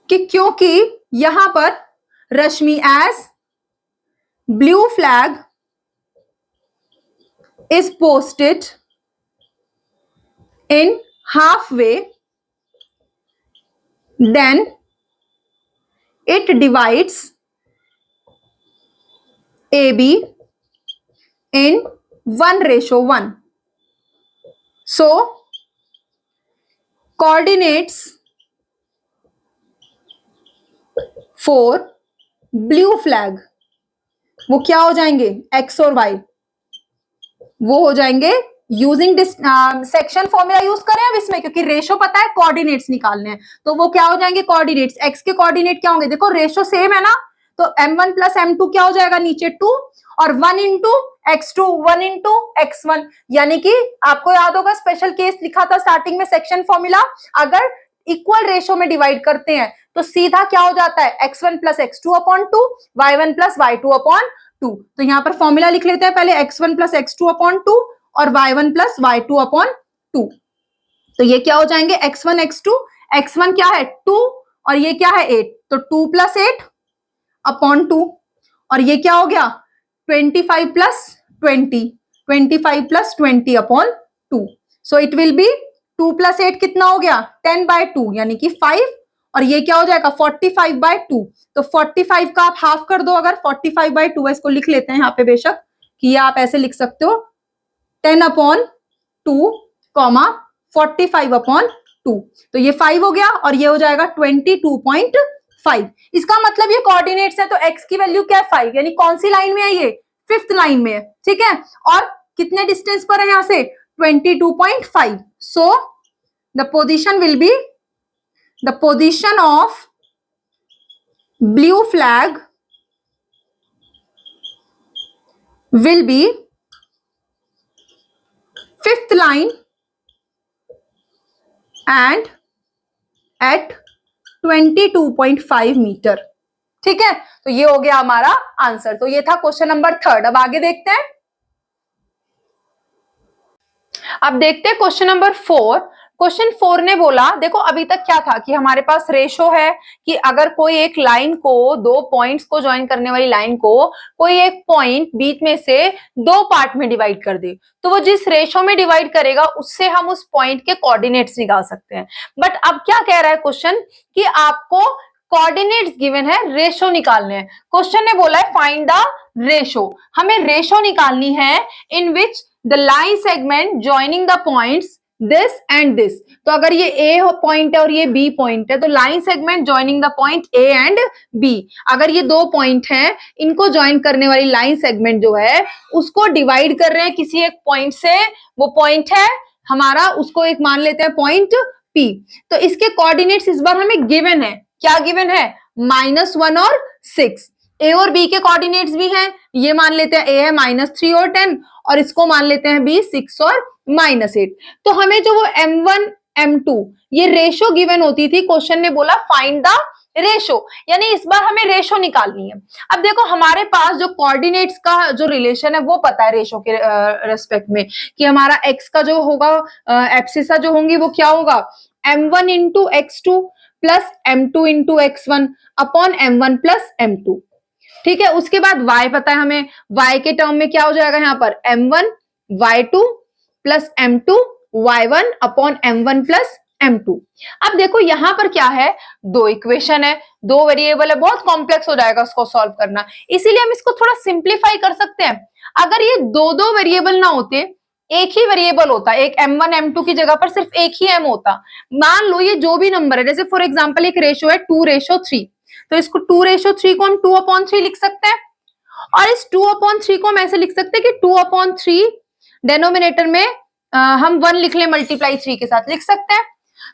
कि क्योंकि यहां पर Rashmi as blue flag is posted in halfway, then it divides AB in 1:1. So coordinates for blue flag वो क्या हो जाएंगे, x और y, वो हो जाएंगे यूजिंग सेक्शन फॉर्मूला यूज करें अब इसमें, क्योंकि रेशो पता है, कोऑर्डिनेट्स निकालने हैं, तो वो क्या हो जाएंगे कोऑर्डिनेट्स, एक्स के कोऑर्डिनेट क्या होंगे, देखो रेशो सेम है ना, तो m1 प्लस m2 क्या हो जाएगा, नीचे 2 और 1 इंटू x2, 1 इंटू x1, यानी कि आपको याद होगा स्पेशल केस लिखा था स्टार्टिंग में सेक्शन फॉर्मूला, अगर इक्वल रेशो में डिवाइड करते हैं तो सीधा क्या हो जाता है, x1 plus x2 upon 2, y1 plus y2 upon 2। तो यहाँ पर फॉर्मूला लिख लेते हैं पहले, x1 प्लस x2 अपॉन 2 और y1 प्लस y2 अपॉन 2। तो ये क्या हो जाएंगे, x1 x2, x1 क्या है 2 और ये क्या है 8, तो 2 प्लस 8 अपॉन 2 और ये क्या हो गया 25 plus 20, 25 plus 20 upon 2। So it will be 2 plus 8 कितना हो गया 10/2 यानी कि 5 और ये क्या हो जाएगा 45/2। तो 45 का आप हाफ कर दो, अगर 45/2 है, इसको लिख लेते हैं यहाँ पे बेशक कि ये आप ऐसे लिख सकते हो 10/2 45/2। तो ये 5 हो गया और ये हो जाएगा 22.5। इसका मतलब ये कोऑर्डिनेट्स है तो x की वैल्यू क्या है 5, यानी कौन सी लाइन में है ये, 5th लाइन में है, ठीक है। और कितने डिस्टेंस पर है यहां से 22.5। So the position will be, the position of blue flag will be 5th line and at 22.5 metre, ठीक है। तो ये हो गया हमारा आंसर। तो ये था क्वेश्चन नंबर 3। अब आगे देखते हैं, अब देखते हैं क्वेश्चन नंबर 4। क्वेश्चन 4 ने बोला, देखो अभी तक क्या था कि हमारे पास रेशो है कि अगर कोई एक लाइन को, दो पॉइंट्स को ज्वाइन करने वाली लाइन को कोई एक पॉइंट बीच में से दो पार्ट में डिवाइड कर दे, तो वो जिस रेशो में डिवाइड करेगा उससे हम उस पॉइंट के कोऑर्डिनेट्स निकाल सकते हैं। बट अब क्या कह रहा है क्वेश्चन कि आपको कोऑर्डिनेट्स गिवन है, रेशो निकालने हैं। क्वेश्चन ने बोला है फाइंड द रेशो, हमें रेशो निकालनी है in which the line segment joining the points this and this. तो अगर ये ए पॉइंट है और ये बी पॉइंट है तो line segment joining the point A and B, अगर ये दो पॉइंट हैं इनको ज्वाइन करने वाली लाइन सेगमेंट जो है उसको डिवाइड कर रहे हैं किसी एक पॉइंट से, वो पॉइंट है हमारा, उसको एक मान लेते हैं पॉइंट पी। तो इसके कोऑर्डिनेट्स इस बार हमें गिवन है, क्या गिवन है -1 और 6। ए और बी के कोऑर्डिनेट्स भी हैं, ये मान लेते हैं ए है -3 और 10 और इसको मान लेते हैं बी 6 और -8। तो हमें जो वो m1 m2 ये रेशो गिवन होती थी, क्वेश्चन ने बोला फाइंड द रेशो, यानी इस बार हमें रेशो निकालनी है। अब देखो हमारे पास जो कोऑर्डिनेट्स का जो रिलेशन है वो पता है रेशो के रेस्पेक्ट में कि हमारा x का जो होगा एब्सिसा जो होंगी वो क्या होगा m1 into x2 plus m2 into x1 upon m1 plus m2, ठीक है। उसके बाद y पता है हमें, y के टर्म में क्या हो जाएगा यहाँ पर m1 y2 plus m2 y1 upon m1 plus m2। अब देखो यहां पर क्या है, दो इक्वेशन है, दो वेरिएबल है, बहुत कॉम्प्लेक्स हो जाएगा उसको सॉल्व करना, इसीलिए हम इसको थोड़ा सिंप्लीफाई कर सकते हैं। अगर ये दो दो वेरिएबल ना होते, एक ही वेरिएबल होता, एक m1 m2 की जगह पर सिर्फ एक ही m होता, मान लो ये जो भी नंबर है, जैसे फॉर एग्जाम्पल एक रेशो है 2:3, तो इसको 2:3 को हम 2/3 लिख सकते हैं और इस 2/3 को हम ऐसे लिख सकते हैं कि 2/3 डेनोमिनेटर में हम 1 लिख लें, मल्टीप्लाई 3 के साथ लिख सकते हैं।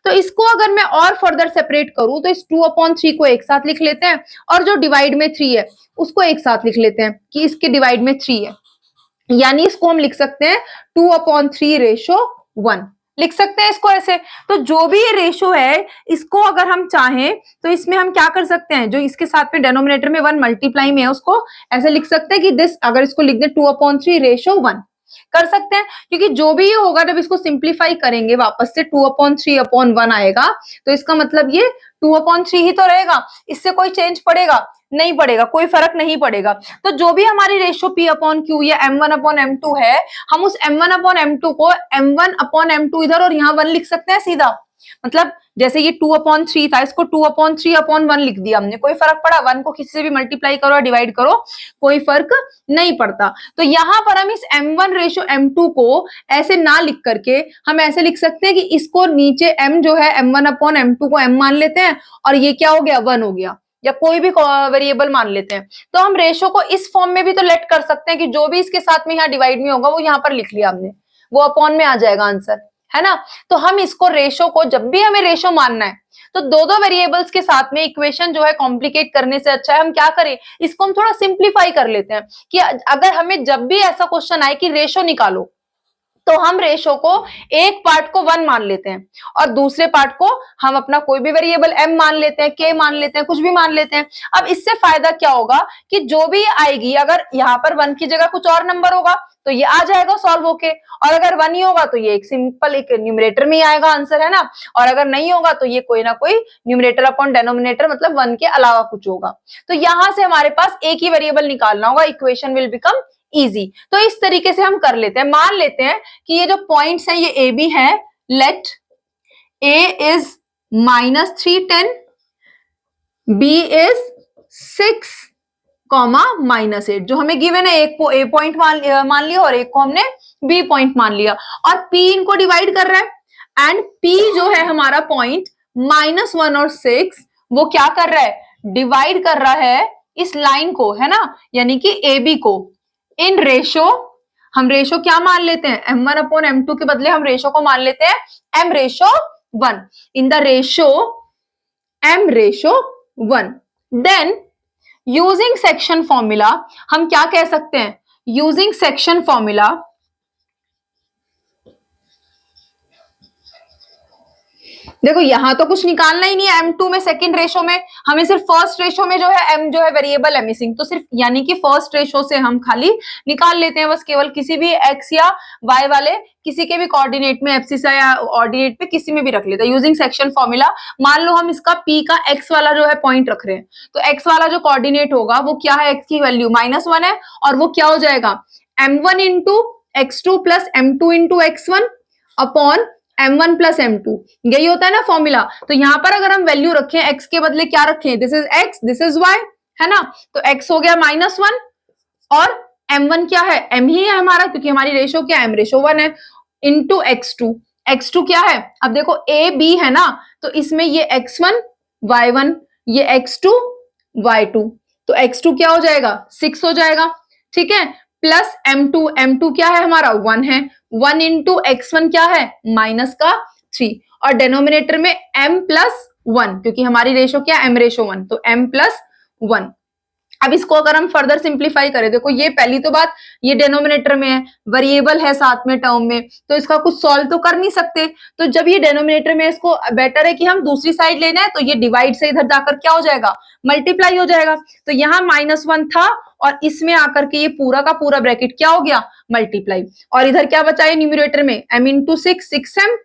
तो इसको अगर मैं और फर्दर सेपरेट करूं तो इस 2/3 को एक साथ लिख लेते हैं और जो डिवाइड में 3 है उसको एक साथ लिख लेते हैं कि इसके डिवाइड में 3 है, यानी इसको हम लिख सकते हैं 2/3:1 लिख सकते हैं इसको ऐसे। तो जो भी ये रेशो है इसको अगर हम चाहें तो इसमें हम क्या कर सकते हैं, जो इसके साथ में डेनोमिनेटर में 1 मल्टीप्लाई में है उसको ऐसे लिख सकते हैं कि दिस, अगर इसको लिख दे 2/3:1 कर सकते हैं, क्योंकि जो भी ये होगा जब इसको सिंप्लीफाई करेंगे वापस से 2/3/1 आएगा, तो इसका मतलब ये 2/3 ही तो रहेगा, इससे कोई चेंज पड़ेगा नहीं पड़ेगा, कोई फर्क नहीं पड़ेगा। तो जो भी हमारी रेशो P/Q या m1/m2 है, हम उस m1/m2 को m1/m2 इधर और यहाँ 1 लिख सकते हैं सीधा। मतलब जैसे ये 2/3 था, इसको 2/3/1 लिख दिया हमने, कोई फर्क पड़ा, 1 को किसी से भी मल्टीप्लाई करो डिवाइड करो कोई फर्क नहीं पड़ता। तो यहाँ पर हम इस m1:m2 को ऐसे ना लिख करके हम ऐसे लिख सकते हैं कि इसको नीचे m जो है m1/m2 को m मान लेते हैं और ये क्या हो गया 1 हो गया, या कोई भी वेरिएबल मान लेते हैं। तो हम रेशो को इस फॉर्म में भी तो लेट कर सकते हैं कि जो भी इसके साथ में यहाँ डिवाइड में होगा वो यहाँ पर लिख लिया हमने, वो अपॉन में आ जाएगा आंसर, है ना। तो हम इसको रेशो को, जब भी हमें रेशो मानना है तो दो दो वेरिएबल्स के साथ में इक्वेशन जो है कॉम्प्लिकेट करने से अच्छा है हम क्या करें, इसको हम थोड़ा सिंप्लीफाई कर लेते हैं कि अगर हमें जब भी ऐसा क्वेश्चन आए कि रेशो निकालो तो हम रेशो को एक पार्ट को 1 मान लेते हैं और दूसरे पार्ट को हम अपना कोई भी वेरिएबल m मान लेते हैं, k मान लेते हैं, कुछ भी मान लेते हैं। अब इससे फायदा क्या होगा कि जो भी आएगी, अगर यहाँ पर 1 की जगह कुछ और नंबर होगा तो ये आ जाएगा सॉल्व होके, और अगर 1 ही होगा तो ये एक सिंपल एक न्यूमरेटर में ही आएगा आंसर, है ना। और अगर नहीं होगा तो ये कोई ना कोई न्यूमरेटर अपॉन डेनोमिनेटर, मतलब 1 के अलावा कुछ होगा। तो यहां से हमारे पास एक ही वेरिएबल निकालना होगा, इक्वेशन विल बिकम इजी। तो इस तरीके से हम कर लेते हैं। मान लेते हैं कि ये जो पॉइंट्स हैं ये ए बी है। Let A is -310, B is 6, -8, जो हमें गिवन है। एक को ए पॉइंट मान लिया और एक को हमने बी पॉइंट मान लिया, और पी इनको डिवाइड कर रहा है। एंड पी जो है हमारा पॉइंट -1 और 6, वो क्या कर रहा है, डिवाइड कर रहा है इस लाइन को, है ना, यानी कि ए बी को। इन रेशो, हम रेशो क्या मान लेते हैं, m1 अपॉन m2 के बदले हम रेशो को मान लेते हैं m/1। In the ratio m/1, then using section formula हम क्या कह सकते हैं, यूजिंग सेक्शन फॉर्मूला देखो यहां तो कुछ निकालना ही नहीं है m2 में, सेकंड रेशो में हमें सिर्फ फर्स्ट रेशो में जो है m जो है वेरिएबल है मिसिंग, तो सिर्फ यानी कि फर्स्ट रेशो से हम खाली निकाल लेते हैं बस, केवल किसी भी x या y वाले किसी के भी कोऑर्डिनेट में, एब्सिसा या ऑर्डिनेट पे किसी में भी रख लेते हैं यूजिंग सेक्शन फॉर्मूला। मान लो हम इसका p का x वाला जो है पॉइंट रख रहे हैं, तो x वाला जो कोऑर्डिनेट होगा वो क्या है, x की वैल्यू -1 है, और वो क्या हो जाएगा m1 into x2 plus m2 into x1 upon m1 plus m2, यही होता है ना फॉर्मूला। तो यहाँ पर अगर हम वैल्यू रखें x के बदले क्या रखें, this is x, this is y, है ना, तो x हो गया -1 और m1 क्या है, m ही है हमारा, क्योंकि हमारी रेशो क्या है, m/1 है, इंटू x2 क्या है, अब देखो a b है ना, तो इसमें ये x1 y1, ये x2 y2, तो x2 क्या हो जाएगा 6 हो जाएगा, ठीक है, प्लस m2 क्या है हमारा 1 है, 1 इंटू x1 क्या है -3, और डेनोमिनेटर में m+1, क्योंकि हमारी रेशो क्या है m/1, तो m+1। अब इसको अगर हम फर्दर सिंप्लीफाई करें, देखो ये पहली तो बात, ये डेनोमिनेटर में है, वेरिएबल है साथ में टर्म में, तो इसका कुछ सॉल्व तो कर नहीं सकते। तो जब ये डेनोमिनेटर में, इसको बेटर है कि हम दूसरी साइड लेना है, तो ये डिवाइड से इधर जाकर क्या हो जाएगा, मल्टीप्लाई हो जाएगा। तो यहाँ -1 था और इसमें आकर के ये पूरा का पूरा ब्रैकेट क्या हो गया, मल्टीप्लाई, और इधर क्या बचा है न्यूमरेटर में m इंटू 6m,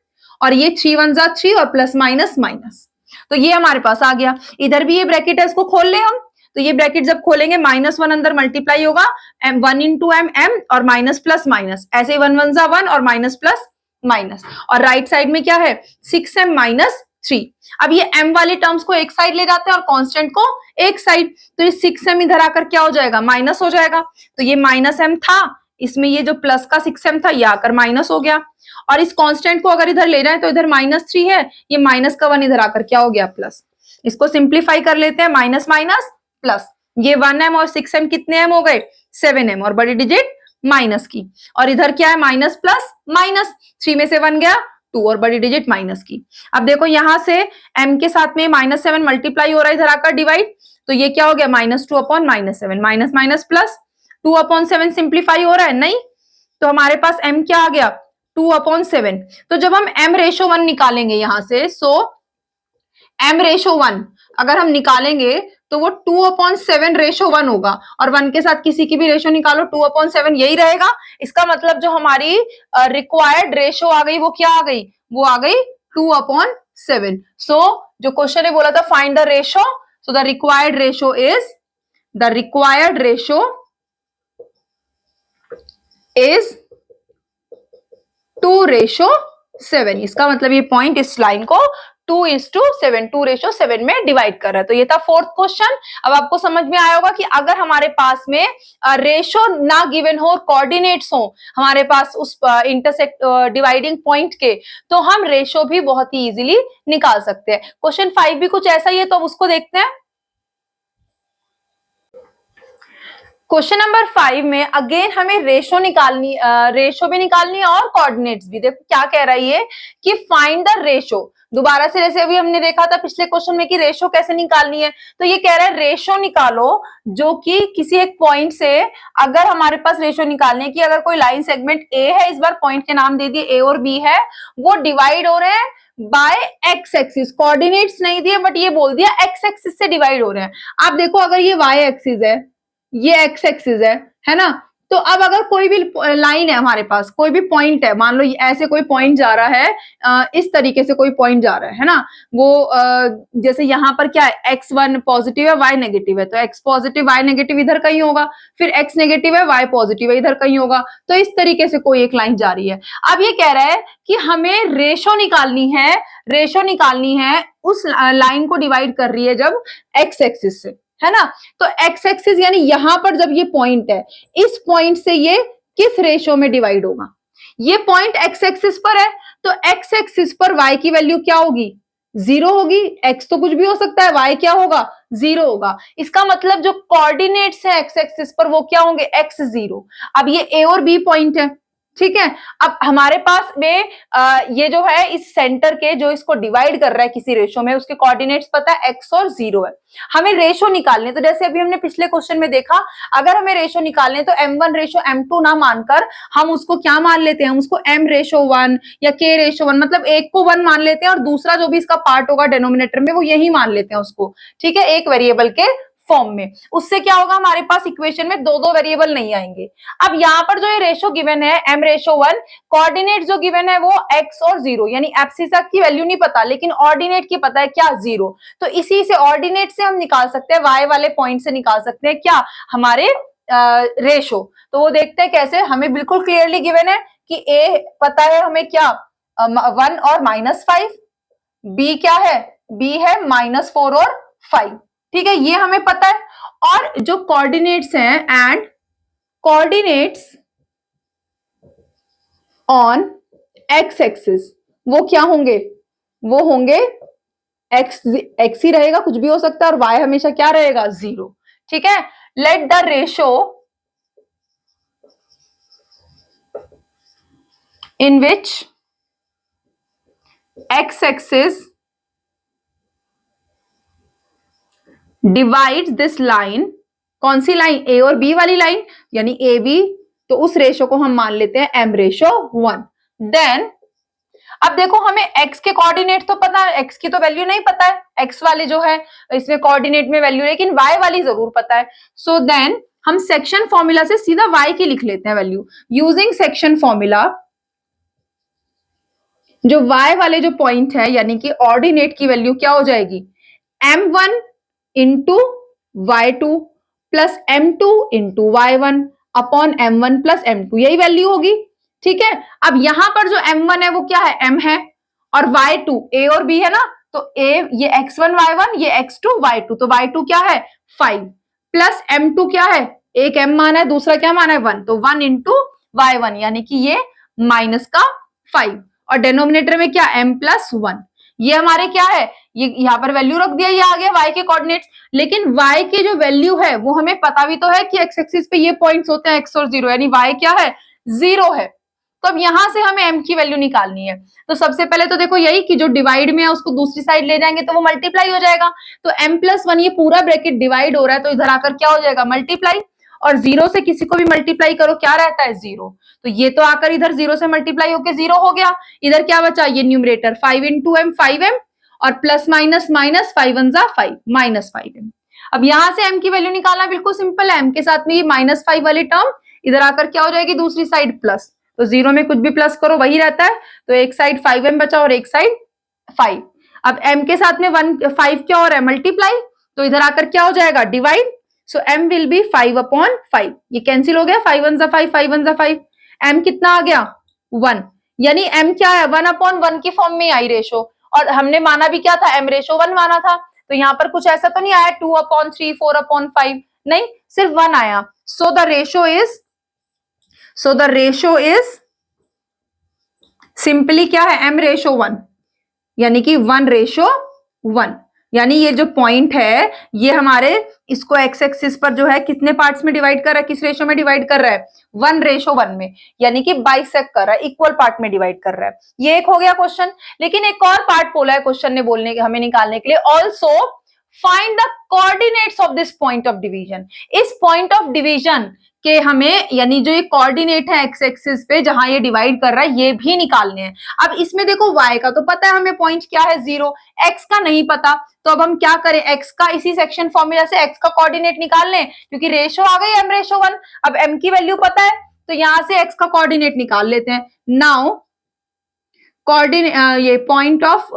और ये 3 1 जा 3 और प्लस माइनस, तो ये हमारे पास आ गया। इधर भी ये ब्रैकेट है, इसको खोल ले हम, तो ये ब्रैकेट जब खोलेंगे -1 अंदर मल्टीप्लाई होगा, m1 इंटू m और माइनस प्लस माइनस, ऐसे 1 1 जा 1 और माइनस प्लस माइनस, और राइट साइड में क्या है 6m - 3। अब ये m वाले टर्म्स को एक साइड ले जाते हैं और कांस्टेंट को एक साइड, तो ये 6m इधर आकर क्या हो जाएगा, माइनस हो जाएगा, तो ये -m था, इसमें ये जो प्लस का 6m था ये आकर माइनस हो गया, और इस कांस्टेंट को अगर इधर ले जाए तो इधर -3 है, ये माइनस का 1 इधर आकर क्या हो गया प्लस। इसको सिंप्लीफाई कर लेते हैं, माइनस माइनस प्लस, ये 1m और 6m कितने m हो गए 7m, और बड़ी डिजिट माइनस की, और इधर क्या है माइनस प्लस माइनस, 3 में से 1 गया 2 और बड़ी डिजिट माइनस की। अब देखो यहां से m के साथ में -7 मल्टीप्लाई हो रहा है, इधर आकर डिवाइड, तो ये क्या हो गया -2 upon -7, minus minus plus, 2 upon 7 simplify हो रहा है नहीं, तो हमारे पास m क्या आ गया 2 अपॉन 7। तो जब हम m/1 निकालेंगे यहां से, सो m/1 अगर हम निकालेंगे तो वो 2 अपॉन 7/1 होगा, और 1 के साथ किसी की भी रेशो निकालो 2 अपॉन 7 यही रहेगा। इसका मतलब जो हमारी रिक्वायर्ड रेशो आ गई वो क्या आ गई, वो आ गई 2 अपॉन 7। सो जो क्वेश्चन ने बोला था find the ratio, so the required ratio is 2:7। इसका मतलब ये पॉइंट इस लाइन को 2:7 में डिवाइड कर रहा है। तो ये था फोर्थ क्वेश्चन। अब आपको समझ में आया होगा कि अगर हमारे पास में रेशो ना गिवन हो, कोऑर्डिनेट्स हो हमारे पास उस इंटरसेक्ट डिवाइडिंग पॉइंट के, तो हम रेशो भी बहुत ही इजीली निकाल सकते हैं। क्वेश्चन 5 भी कुछ ऐसा ही है, तो अब उसको देखते हैं। क्वेश्चन नंबर 5 में अगेन हमें रेशो भी निकालनी है और कोऑर्डिनेट्स भी। देखो क्या कह रही है कि फाइंड द रेशो। दोबारा से जैसे अभी हमने देखा था पिछले क्वेश्चन में कि रेशो कैसे निकालनी है, तो ये कह रहा है रेशो निकालो जो कि किसी एक पॉइंट से, अगर हमारे पास रेशो निकालने की, अगर कोई लाइन सेगमेंट ए है, इस बार पॉइंट के नाम दे दिए ए और बी है, वो डिवाइड हो रहे हैं बाय एक्स एक्सिस, कोऑर्डिनेट्स नहीं दिए बट ये बोल दिया एक्स एक्सिस से डिवाइड हो रहे हैं। आप देखो अगर ये वाई एक्सिस है, ये एक्स एक्सिस है ना, तो अब अगर कोई भी लाइन है हमारे पास, कोई भी पॉइंट है, मान लो ऐसे कोई पॉइंट जा रहा है, इस तरीके से कोई पॉइंट जा रहा है ना, वो जैसे यहाँ पर क्या है, x1 पॉजिटिव है y नेगेटिव है, तो x पॉजिटिव y नेगेटिव इधर कहीं होगा, फिर x नेगेटिव है y पॉजिटिव है इधर कहीं होगा, तो इस तरीके से कोई एक लाइन जा रही है। अब ये कह रहा है कि हमें रेशो निकालनी है, रेशो निकालनी है उस लाइन को डिवाइड कर रही है जब x एक्सिस से, है ना, तो एक्स एक्सिस यानी यहां पर जब ये पॉइंट है, इस पॉइंट से ये किस रेशो में डिवाइड होगा, ये पॉइंट एक्स एक्सिस पर है, तो एक्स एक्सिस पर y की वैल्यू क्या होगी, 0 होगी, x तो कुछ भी हो सकता है, y क्या होगा, 0 होगा। इसका मतलब जो कोऑर्डिनेट्स है एक्स एक्सिस पर वो क्या होंगे, x 0। अब ये a और b पॉइंट है, ठीक है। अब हमारे पास में ये जो है इस सेंटर के जो इसको डिवाइड कर रहा है किसी रेशो में, उसके कोऑर्डिनेट्स पता है x और 0 है, हमें रेशो निकालने, तो जैसे अभी हमने पिछले क्वेश्चन में देखा, अगर हमें रेशो निकालने तो m1 रेशो m2 ना मानकर हम उसको क्या मान लेते हैं, हम उसको m रेशो 1 या k रेशो 1, मतलब एक को 1 मान लेते हैं और दूसरा जो भी इसका पार्ट होगा डिनोमिनेटर में वो यही मान लेते हैं उसको, ठीक है, एक वेरिएबल के फॉर्म में। उससे क्या होगा, हमारे पास इक्वेशन में दो वेरिएबल नहीं आएंगे। अब यहाँ पर जो ये रेशो गिवन है m रेशो 1, कोऑर्डिनेट जो गिवन है वो x और 0, यानी एब्सिसा की वैल्यू नहीं पता लेकिन ऑर्डिनेट की पता है, क्या, 0। तो इसी से ऑर्डिनेट से हम निकाल सकते हैं, y वाले पॉइंट से निकाल सकते हैं क्या, हमारे रेशो। तो वो देखते हैं कैसे, हमें बिल्कुल क्लियरली गिवन है कि a पता है हमें क्या, 1 और -5, b क्या है, b है -4 और 5, ठीक है, ये हमें पता है। और जो कोऑर्डिनेट्स हैं, and coordinates on x axis वो क्या होंगे, वो होंगे x ही रहेगा, कुछ भी हो सकता है, और y हमेशा क्या रहेगा, 0, ठीक है। Let the ratio in which x axis divides this line, कौन सी लाइन, ए और बी वाली लाइन, यानी ए बी, तो उस रेशो को हम मान लेते हैं m रेशो 1। देन अब देखो हमें x के कोऑर्डिनेट तो पता है, x की तो वैल्यू नहीं पता है, x वाले जो है इसमें कोऑर्डिनेट में वैल्यू, लेकिन y वाली जरूर पता है। सो देन हम सेक्शन फॉर्मूला से सीधा y की लिख लेते हैं वैल्यू, यूजिंग सेक्शन फॉर्मूला, जो y वाले जो पॉइंट है यानी कि ऑर्डिनेट की वैल्यू क्या हो जाएगी, m1 into y2 plus m2 into y1 upon m1 plus m2, यही वैल्यू होगी, ठीक है। अब यहां पर जो m1 है वो क्या है, m है, और y2 a और b है ना, तो a ये x1 y1, ये x2 y2, तो y2 क्या है 5 प्लस m2 क्या है, एक m माना है दूसरा क्या माना है 1, तो 1 इंटू y1 यानी कि ये माइनस का 5, और डिनोमिनेटर में क्या m प्लस 1, ये हमारे क्या है, ये यहाँ पर वैल्यू रख दिया, ये आ गया y के कोऑर्डिनेट्स। लेकिन y की जो वैल्यू है वो हमें पता भी तो है कि x एक्सिस पे ये पॉइंट्स होते हैं x और 0, यानी y क्या है 0 है। तो अब यहां से हमें m की वैल्यू निकालनी है, तो सबसे पहले तो देखो यही कि जो डिवाइड में है उसको दूसरी साइड ले जाएंगे तो वो मल्टीप्लाई हो जाएगा, तो m प्लस 1 ये पूरा ब्रैकेट डिवाइड हो रहा है तो इधर आकर क्या हो जाएगा मल्टीप्लाई, और 0 से किसी को भी मल्टीप्लाई करो क्या रहता है 0, तो ये तो आकर इधर 0 से मल्टीप्लाई होकर 0 हो गया, इधर क्या बचा, ये न्यूमरेटर 5 इंटू m 5m, और प्लस माइनस माइनस 5 1 जा 5 माइनस 5m। अब यहां से m की वैल्यू निकालना बिल्कुल सिंपल है, m के साथ में ये -5 वाली टर्म इधर आकर क्या हो जाएगी दूसरी साइड प्लस, तो 0 में कुछ भी प्लस करो वही रहता है, तो एक साइड 5m बचा और एक साइड 5। अब m के साथ में 5 क्या हो रहा है मल्टीप्लाई, तो इधर आकर क्या हो जाएगा divide, so m will be 5/5, ये कैंसिल हो गया, 5 1 जा 5 5 1 जा 5, m कितना आ गया 1, यानी m क्या है 1/1 की फॉर्म में आई रेशो, और हमने माना भी क्या था m रेशो 1 माना था, तो यहाँ पर कुछ ऐसा तो नहीं आया 2/3 4/5, नहीं सिर्फ 1 आया। So the ratio is simply क्या है m रेशो 1, यानी कि 1 रेशो 1। यानी ये जो पॉइंट है ये हमारे इसको एक्स एक्सिस पर जो है कितने पार्ट्स में डिवाइड कर रहा है, किस रेशो में डिवाइड कर रहा है, 1:1 में, यानी कि बाइसेक्ट कर रहा है, इक्वल पार्ट में डिवाइड कर रहा है। ये एक हो गया क्वेश्चन। लेकिन एक और पार्ट बोला है क्वेश्चन ने बोलने के हमें निकालने के लिए, also find the coordinates of this point of division. इस पॉइंट ऑफ डिवीजन के हमें, यानी जो ये कोऑर्डिनेट है एक्स एक्सिस पे जहां ये डिवाइड कर रहा है, ये भी निकालने हैं। अब इसमें देखो y का तो पता है हमें, पॉइंट क्या है 0, x का नहीं पता, तो अब हम क्या करें, x का इसी सेक्शन फॉर्मूला से x का कोऑर्डिनेट निकाल लें, क्योंकि रेशो आ गई m:1। अब m की वैल्यू पता है तो यहां से x का कोऑर्डिनेट निकाल लेते हैं। नाउ कोऑर्डिनेट, ये point of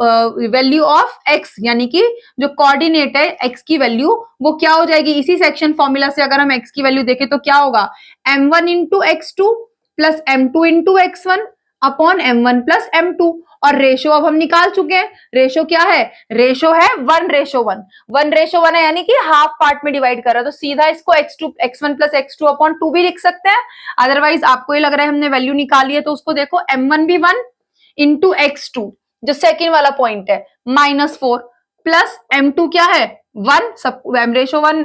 value of x, यानी कि जो कोऑर्डिनेट है x की वैल्यू वो क्या हो जाएगी, इसी सेक्शन फॉर्मूला से अगर हम x की वैल्यू देखें तो क्या होगा, m1 into x2 plus m2 into x1 upon m1 plus m2। और रेशो अब हम निकाल चुके हैं, रेशो क्या है, रेशो है 1:1, 1:1 है, यानी कि हाफ पार्ट में डिवाइड कर रहा है, तो सीधा इसको x1 प्लस x2 अपॉन 2 भी लिख सकते हैं। अदरवाइज आपको ये लग रहा है हमने वैल्यू निकाली है, तो उसको देखो m1 भी 1 इंटू x2 जो सेकेंड वाला पॉइंट है -4 प्लस m2 क्या है 1, सब m:1,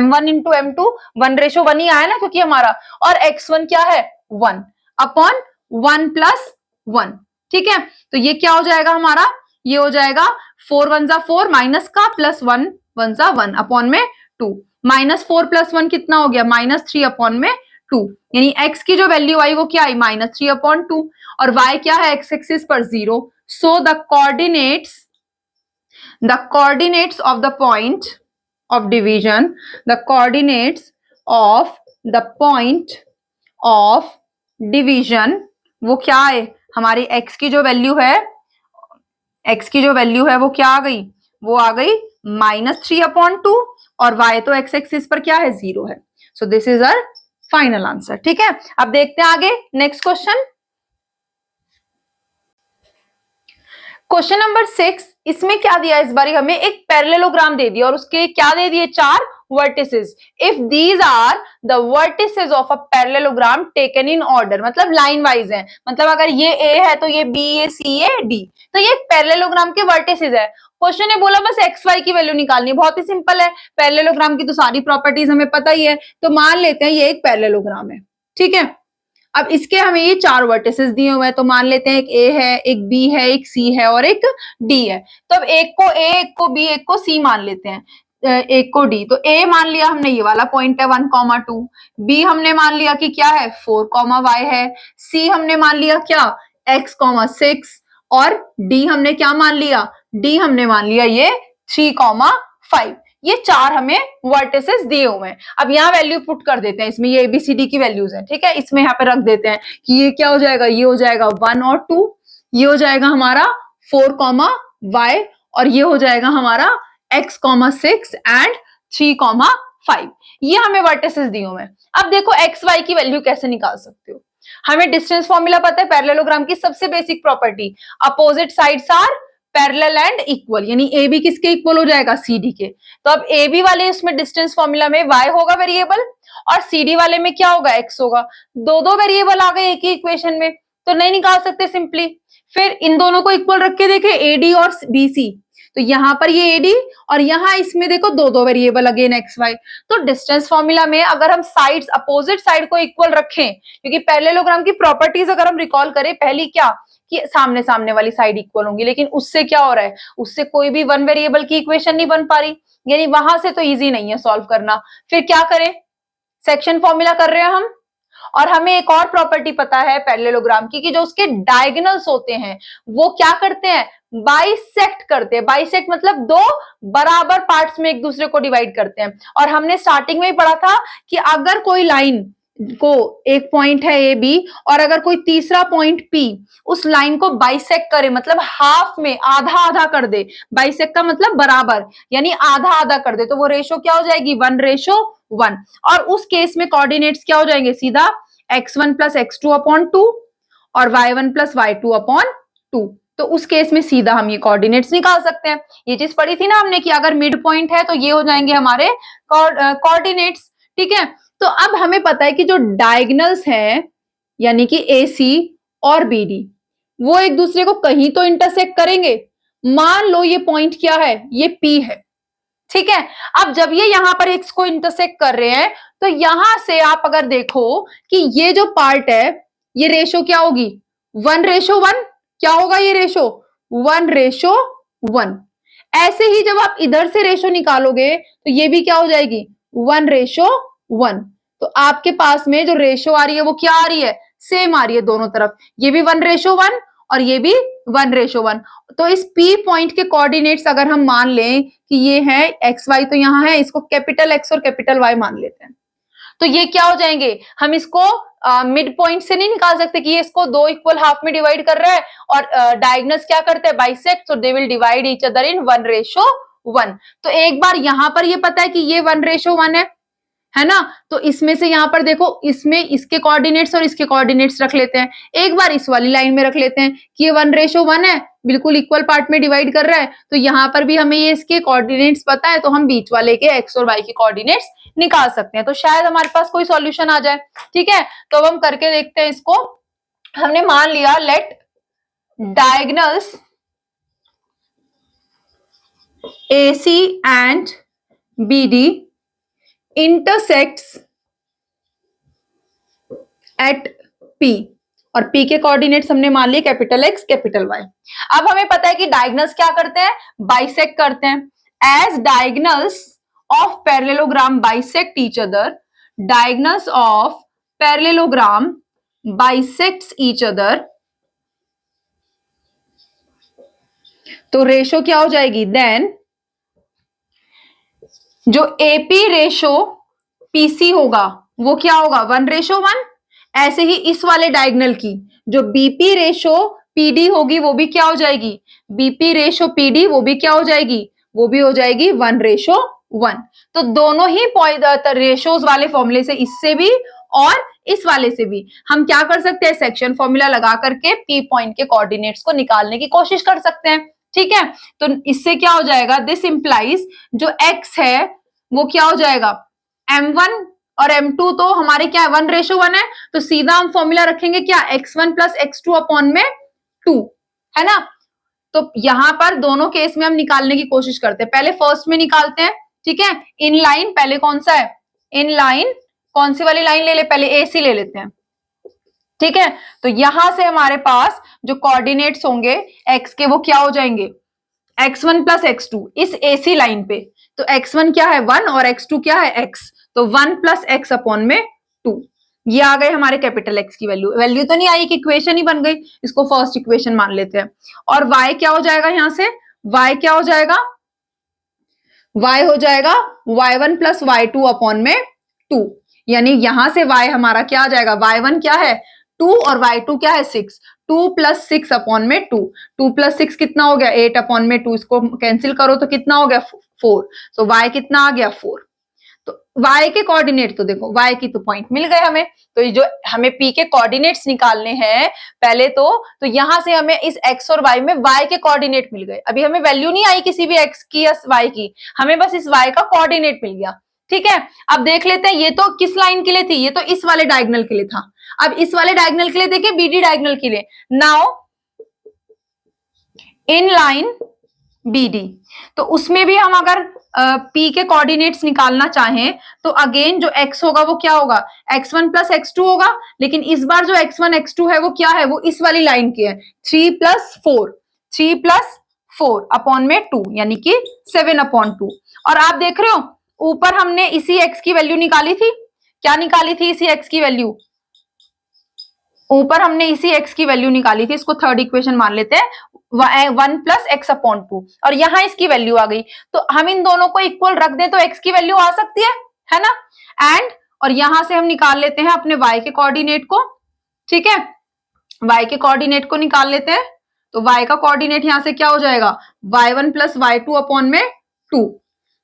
m1 इंटू m2 1:1 ही आया ना क्योंकि हमारा, और x1 क्या है 1 अपॉन 1 प्लस 1। ठीक है, तो ये क्या हो जाएगा हमारा, ये हो जाएगा 4 1 जा 4 माइनस का प्लस 1 1 जा 1 अपॉन में 2, -4 प्लस 1 कितना हो गया -3 अपॉन में 2, यानी x की जो वैल्यू आई वो क्या आई -3 अपॉन 2, और y क्या है x एक्सिस पर 0। So the coordinates of the point of division, the coordinates of the point of division वो क्या है, हमारी x की जो वैल्यू है, x की जो वैल्यू है वो क्या आ गई, वो आ गई -3 अपॉन 2, और y तो x एक्सिस पर क्या है 0 है। So this is our final answer. ठीक है, अब देखते हैं आगे नेक्स्ट क्वेश्चन। क्वेश्चन नंबर 6, इसमें क्या दिया इस बारी हमें, एक पैरेललोग्राम दे दिया और उसके क्या दे दिए 4 vertices. If these are the vertices of a parallelogram taken in order, मतलब लाइन वाइज है, मतलब अगर ये A है तो ये B, ये C, ये D, तो ये पैरेललोग्राम के वर्टिसेस है। क्वेश्चन ने बोला बस एक्स वाई की वैल्यू निकालनी है, बहुत ही सिंपल है, पैरेललोग्राम की तो सारी प्रॉपर्टीज हमें पता ही है, तो मान लेते हैं ये एक पैरेललोग्राम है। ठीक है, अब इसके हमें ये 4 वर्टिसेस दिए हुए हैं, तो मान लेते हैं एक A है, एक B है, एक C है और एक D है। तो अब एक को A, एक को B, एक को C मान लेते हैं, एक को D। तो A मान लिया हमने ये वाला पॉइंट है 1,2, B हमने मान लिया कि क्या है 4, y है, C हमने मान लिया क्या x, 6, और D हमने क्या मान लिया, D हमने मान लिया ये 3, 5। ये 4 हमें वर्टिसेस दिए हुए हैं। अब यहाँ वैल्यू पुट कर देते हैं, इसमें ये ABCD की वैल्यूज हैं। ठीक है, इसमें यहाँ पे रख देते हैं कि ये क्या हो जाएगा, ये हो जाएगा 1 और 2, ये हो जाएगा हमारा 4, y, और ये हो जाएगा हमारा x, 6 एंड 3, 5। ये हमें वर्टिसेस दिए हुए हैं। अब देखो x y की वैल्यू कैसे निकाल सकते हो, हमें डिस्टेंस फॉर्मूला पता है, पैरेललोग्राम की सबसे basic property, opposite sides are parallel and equal, यानी ए बी किसके इक्वल हो जाएगा CD के। तो अब ए बी वाले इसमें डिस्टेंस फॉर्मूला में y होगा वेरिएबल, और CD वाले में क्या होगा x होगा। दो वेरिएबल आ गए एक ही इक्वेशन में, तो नहीं निकाल सकते सिंपली। फिर इन दोनों को इक्वल रख के देखे AD और BC, तो यहाँ पर ये AD और यहाँ इसमें देखो दो वेरिएबल अगेन x y। तो डिस्टेंस फॉर्मूला में अगर हम साइड्स, अपोजिट साइड को इक्वल रखें, क्योंकि पैरेललोग्राम की प्रॉपर्टीज अगर हम रिकॉल करें, पहली क्या कि सामने सामने वाली साइड इक्वल होंगी, लेकिन उससे क्या हो रहा है, उससे कोई भी 1 वेरिएबल की इक्वेशन नहीं बन पा रही, यानी वहां से तो इजी नहीं है सॉल्व करना। फिर क्या करें, सेक्शन फॉर्मूला कर रहे हैं हम, और हमें एक और प्रॉपर्टी पता है पैरेललोग्राम की कि जो उसके डायगोनल्स होते हैं वो क्या करते हैं, बाइसेक्ट करते हैं। बाइसेक्ट मतलब दो बराबर पार्ट्स में एक दूसरे को डिवाइड करते हैं। और हमने स्टार्टिंग में ही पढ़ा था कि अगर कोई लाइन को, एक पॉइंट है ए बी, और अगर कोई तीसरा पॉइंट पी उस लाइन को बाइसेक्ट करे, मतलब हाफ में आधा आधा कर दे, बाइसेक्ट का मतलब बराबर, यानी आधा आधा कर दे, तो वो रेशो क्या हो जाएगी 1:1। और उस केस में कोऑर्डिनेट्स क्या हो जाएंगे, सीधा x1 प्लस x2 अपॉन 2 और y1 प्लस y2 अपॉन 2। तो उस केस में सीधा हम ये कोऑर्डिनेट्स निकाल सकते हैं। ये चीज पढ़ी थी ना हमने कि अगर मिड पॉइंट है तो ये हो जाएंगे हमारे कोऑर्डिनेट्स। ठीक है, तो अब हमें पता है कि जो डायगोनल्स हैं, यानी कि AC और BD, वो एक दूसरे को कहीं तो इंटरसेक्ट करेंगे, मान लो ये पॉइंट क्या है, ये P है, ठीक है। अब जब ये यहां पर x को इंटरसेक्ट कर रहे हैं तो यहां से आप अगर देखो कि ये जो पार्ट है ये रेशो क्या होगी, 1:1। क्या होगा ये रेशो, 1:1। ऐसे ही जब आप इधर से रेशो निकालोगे तो ये भी क्या हो जाएगी, 1:1। तो आपके पास में जो रेशो आ रही है वो क्या आ रही है, सेम आ रही है दोनों तरफ, ये भी 1:1 और ये भी 1:1। तो इस P पॉइंट के कोऑर्डिनेट्स अगर हम मान लें कि ये है एक्स वाई, तो यहाँ है, इसको कैपिटल एक्स और कैपिटल वाई मान लेते हैं, तो ये क्या हो जाएंगे, हम इसको मिड पॉइंट से नहीं निकाल सकते कि ये इसको दो इक्वल हाफ में डिवाइड कर रहा है और डायगोनल्स क्या करते हैं, बाइसेक्ट, तो they will divide each other in 1:1। तो एक बार यहां पर ये पता है कि ये 1:1 है ना, तो इसमें से यहां पर देखो, इसमें इसके कोऑर्डिनेट्स और इसके कोऑर्डिनेट्स रख लेते हैं, एक बार इस वाली लाइन में रख लेते हैं कि ये 1:1 है, बिल्कुल इक्वल पार्ट में डिवाइड कर रहा है, तो यहां पर भी हमें ये इसके कोऑर्डिनेट्स पता है, तो हम बीच वाले के एक्स और वाई के कोऑर्डिनेट्स निकाल सकते हैं, तो शायद हमारे पास कोई सॉल्यूशन आ जाए। ठीक है, तो अब हम करके देखते हैं इसको। हमने मान लिया let diagonals AC and BD intersects at P, और P के कोऑर्डिनेट्स हमने मान लिए कैपिटल X कैपिटल Y। अब हमें पता है कि डायगोनल्स क्या करते हैं, बाइसेक्ट करते हैं। As diagonals of parallelogram bisect each other, diagonals of parallelogram bisects each other, तो रेशो क्या हो जाएगी, देन जो AP रेशो PC होगा वो क्या होगा, 1:1। ऐसे ही इस वाले डायगोनल की जो BP रेशो PD होगी वो भी क्या हो जाएगी, BP रेशो PD वो भी क्या हो जाएगी, वो भी हो जाएगी 1:1। तो दोनों ही रेशोज वाले फॉर्मूले से, इससे भी और इस वाले से भी हम क्या कर सकते हैं, सेक्शन फॉर्मूला लगा करके P पॉइंट के कोऑर्डिनेट्स को निकालने की कोशिश कर सकते हैं। ठीक है, तो इससे क्या हो जाएगा, दिस इंप्लाइज जो x है वो क्या हो जाएगा, m1 और m2 तो हमारे क्या है, 1:1 है, तो सीधा हम फॉर्मूला रखेंगे क्या, x1 प्लस x2 अपॉन में 2, है ना। तो यहां पर दोनों केस में हम निकालने की कोशिश करते हैं, पहले फर्स्ट में निकालते हैं। ठीक है, इन लाइन पहले कौन सा है, इन लाइन कौन सी वाली लाइन ले ले, पहले AC ले लेते हैं। ठीक है, तो यहां से हमारे पास जो कोऑर्डिनेट्स होंगे x के वो क्या हो जाएंगे, x1 प्लस x2 इस AC लाइन पे, तो x1 क्या है 1 और x2 क्या है x, तो 1 प्लस x अपॉन में 2, ये आ गए हमारे कैपिटल X की वैल्यू। वैल्यू तो नहीं आई कि इक्वेशन ही बन गई, इसको फर्स्ट इक्वेशन मान लेते हैं। और y क्या हो जाएगा, यहां से y क्या हो जाएगा, y हो जाएगा y1 प्लस y2 अपॉन में 2, यानी यहां से y हमारा क्या आ जाएगा, y1 क्या है 2 और y2 क्या है 6, 2 प्लस 6 अपॉन में 2, 2 प्लस 6 कितना हो गया 8 अपॉन में 2, इसको कैंसिल करो तो कितना हो गया 4, सो y कितना आ गया 4। तो y के कोऑर्डिनेट तो देखो, y की तो पॉइंट मिल गए हमें, तो ये जो हमें P के कोऑर्डिनेट्स निकालने हैं पहले तो यहां से हमें इस x और y में y के कोऑर्डिनेट मिल गए। अभी हमें वैल्यू नहीं आई किसी भी x की या y की, हमें बस इस y का कोऑर्डिनेट मिल गया। ठीक है, अब देख लेते हैं ये तो किस लाइन के लिए थी, ये तो इस वाले डायगोनल के लिए था। अब इस वाले डायगोनल के लिए देखिए, BD डायगोनल के लिए, नाउ इन लाइन BD, तो उसमें भी हम अगर P के कोऑर्डिनेट्स निकालना चाहें तो अगेन जो x होगा वो क्या होगा, x1 प्लस x2 होगा, लेकिन इस बार जो x1 x2 है वो क्या है, वो इस वाली लाइन की है, 3 प्लस 4 अपॉन में 2, यानी कि 7 अपॉन 2। और आप देख रहे हो ऊपर हमने इसी x की वैल्यू निकाली थी, क्या निकाली थी, इसी x की वैल्यू, ऊपर हमने इसी x की वैल्यू निकाली थी, इसको थर्ड इक्वेशन मान लेते हैं, 1 प्लस x अपॉन 2, और यहां इसकी वैल्यू आ गई, तो हम इन दोनों को इक्वल रख दें तो x की वैल्यू आ सकती है ना, एंड और यहां से हम निकाल लेते हैं अपने y के कोऑर्डिनेट को। ठीक है, y के कोऑर्डिनेट को निकाल लेते हैं, तो y का कोऑर्डिनेट यहां से क्या हो जाएगा, y1 प्लस y2 अपॉन में 2,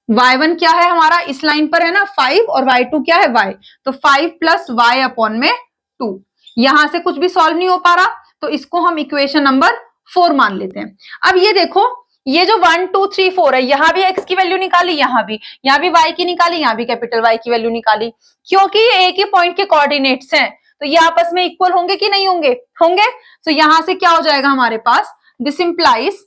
y1 क्या है हमारा इस लाइन पर है ना 5, और y2 क्या है y, तो 5 प्लस y अपॉन में 2। यहां से कुछ भी सॉल्व नहीं हो पा रहा, तो इसको हम इक्वेशन नंबर 4 मान लेते हैं। अब ये देखो, ये जो 1 2 3 4 है, यहां भी x की वैल्यू निकाली, यहां भी y की निकाली, यहां भी कैपिटल Y की वैल्यू निकाली, क्योंकि ये एक ही पॉइंट के कोऑर्डिनेट्स हैं, तो ये आपस में इक्वल होंगे कि नहीं होंगे, होंगे। तो यहां से क्या हो जाएगा हमारे पास, दिस इंप्लाइज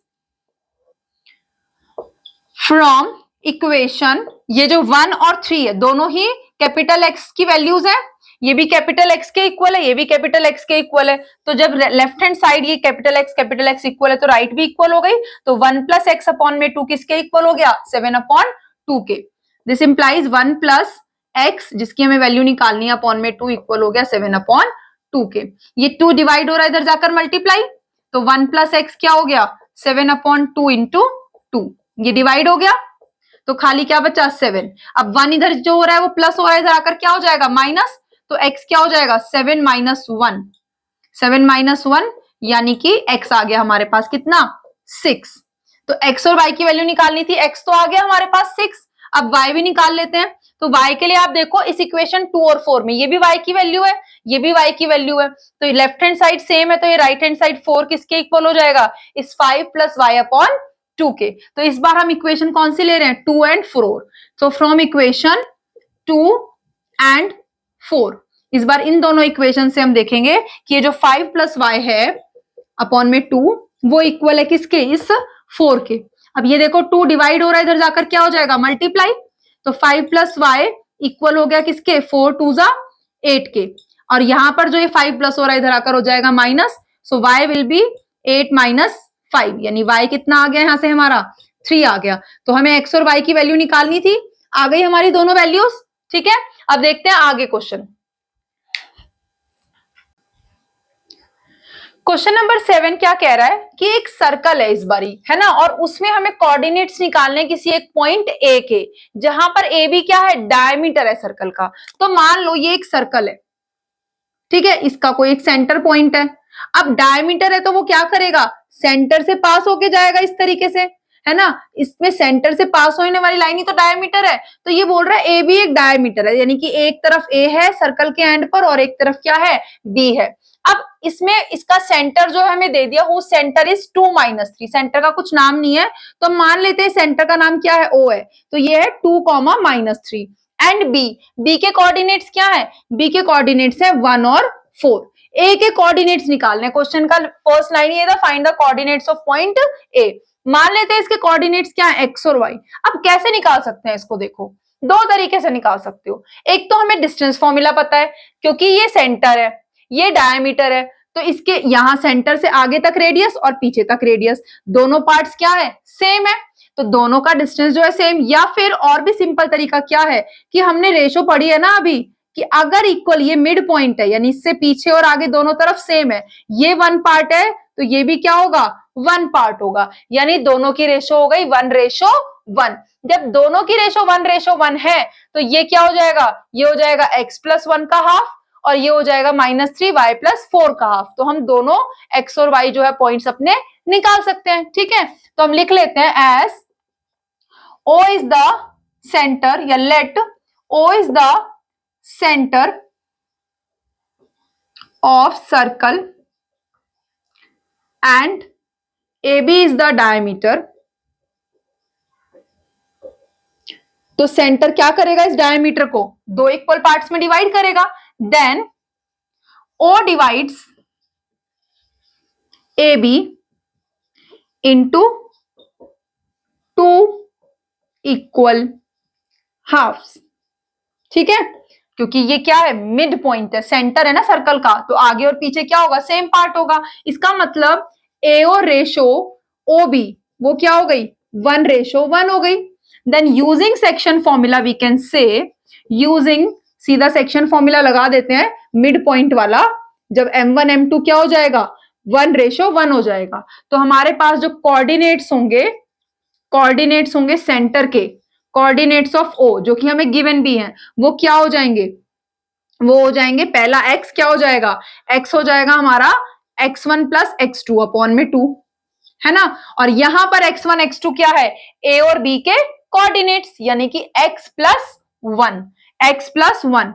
फ्रॉम इक्वेशन, ये जो 1 और 3 है दोनों ही कैपिटल एक्स की वैल्यूज है, ये भी कैपिटल एक्स के इक्वल है, ये भी कैपिटल एक्स के इक्वल है, तो जब लेफ्ट हैंड साइड ये कैपिटल एक्स इक्वल है तो राइट भी इक्वल हो गई, तो 1 प्लस एक्स अपॉन में 2 किसके इक्वल हो गया, 7 अपॉन 2 के। दिस इंप्लाइज 1 प्लस एक्स जिसकी हमें वैल्यू निकालनी है अपॉन में 2 इक्वल हो गया 7 अपॉन 2 के। ये 2 डिवाइड हो रहा है इधर जाकर मल्टीप्लाई, तो 1 प्लस एक्स क्या हो गया 7 अपॉन 2 इंटू 2, ये डिवाइड हो गया तो खाली क्या बचा 7। अब 1 इधर जो हो रहा है वो प्लस हो रहा है, इधर आकर क्या हो जाएगा माइनस, तो x क्या हो जाएगा 7 माइनस 1, 7 माइनस 1 यानी कि x आ गया हमारे पास कितना 6। तो x और y की वैल्यू निकालनी थी, x तो आ गया हमारे पास 6, अब y भी निकाल लेते हैं। तो y के लिए आप देखो इस इक्वेशन 2 और 4 में ये भी y की वैल्यू है, ये भी y की वैल्यू है, तो लेफ्ट हैंड साइड सेम है तो ये राइट हैंड साइड 4 किसके इक्वल हो जाएगा, इस 5 प्लस y अपॉन 2 के। तो इस बार हम इक्वेशन कौन सी ले रहे हैं 2 एंड 4, तो फ्रॉम इक्वेशन 2 एंड 4, इस बार इन दोनों इक्वेशन से हम देखेंगे कि ये जो 5 प्लस वाई है अपॉन में 2 वो इक्वल है किसके, इस 4 के। अब ये देखो 2 डिवाइड हो रहा है इधर जाकर क्या हो जाएगा मल्टीप्लाई, तो 5 प्लस वाई इक्वल हो गया किसके 4 2 जा 8 के, और यहां पर जो ये 5 प्लस हो रहा है इधर आकर हो जाएगा minus, so y will be 8 minus 5, यानी y कितना आ गया यहां से हमारा 3 आ गया। तो हमें x और y की वैल्यू निकालनी थी, आ गई हमारी दोनों वैल्यूज, ठीक है। अब देखते हैं आगे क्वेश्चन। क्वेश्चन नंबर 7 क्या कह रहा है कि एक सर्कल है इस बारी, है ना, और उसमें हमें कोऑर्डिनेट्स निकालने किसी एक पॉइंट ए के, जहां पर ए भी क्या है डायमीटर है सर्कल का। तो मान लो ये एक सर्कल है, ठीक है, इसका कोई एक सेंटर पॉइंट है। अब डायमीटर है तो वो क्या करेगा, सेंटर से पास होके जाएगा इस तरीके से, है ना, इसमें सेंटर से पास होने वाली लाइन ही तो डायमीटर है। तो ये बोल रहा है ए भी एक डायमीटर है, यानी कि एक तरफ ए है सर्कल के एंड पर और एक तरफ क्या है बी है। अब इसमें इसका सेंटर जो है हमें दे दिया, who centre is 2 minus 3, centre का कुछ नाम नहीं है तो मान लेते हैं सेंटर का नाम क्या है ओ है, तो ये है 2 माइनस 3 एंड बी के कोऑर्डिनेट्स क्या है, बी के कोऑर्डिनेट्स है 1 और 4। ए के कोऑर्डिनेट्स निकालने, क्वेश्चन का फर्स्ट लाइन ये था find the coordinates of point A. मान लेते हैं इसके कोऑर्डिनेट्स क्या है एक्स और वाई। अब कैसे निकाल सकते हैं इसको, देखो दो तरीके से निकाल सकते हो। एक तो हमें डिस्टेंस फॉर्मूला पता है, क्योंकि ये सेंटर है ये डायमीटर है, तो इसके यहां सेंटर से आगे तक रेडियस और पीछे तक रेडियस, दोनों पार्ट्स क्या है सेम है, तो दोनों का डिस्टेंस जो है सेम। या फिर और भी सिंपल तरीका क्या है कि हमने रेशो पढ़ी है ना अभी, कि अगर इक्वल ये मिड पॉइंट है यानी इससे पीछे और आगे दोनों तरफ सेम है, ये 1 पार्ट है तो ये भी क्या होगा 1 पार्ट होगा, यानी दोनों की रेशो हो गई 1:1। जब दोनों की रेशो 1:1 है तो ये क्या हो जाएगा, ये हो जाएगा x प्लस 1 का हाफ और ये हो जाएगा -3y प्लस 4 का हाफ। तो हम दोनों x और y जो है पॉइंट्स अपने निकाल सकते हैं, ठीक है। तो हम लिख लेते हैं as O is the centre, या let O is the centre of circle and AB is the diameter। तो सेंटर क्या करेगा इस डायमीटर को दो इक्वल पार्ट्स में डिवाइड करेगा, then O divides AB into 2 equal halves, ठीक है, क्योंकि ये क्या है मिड पॉइंट है, सेंटर है ना सर्कल का, तो आगे और पीछे क्या होगा सेम पार्ट होगा। इसका मतलब AO रेशो OB वो क्या हो गई 1:1 हो गई। Then using section formula we can say, using सीधा सेक्शन फॉर्मूला लगा देते हैं मिड पॉइंट वाला, जब M1 M2 क्या हो जाएगा 1:1 हो जाएगा। तो हमारे पास जो कोऑर्डिनेट्स होंगे सेंटर के, कोऑर्डिनेट्स ऑफ O जो कि हमें गिवन भी हैं, वो क्या हो जाएंगे, वो हो जाएंगे पहला x क्या हो जाएगा, x हो जाएगा हमारा x1 प्लस x2 अपॉन में 2, है ना, और यहां पर x1 x2 क्या है a और b के कोऑर्डिनेट्स, यानी कि x प्लस 1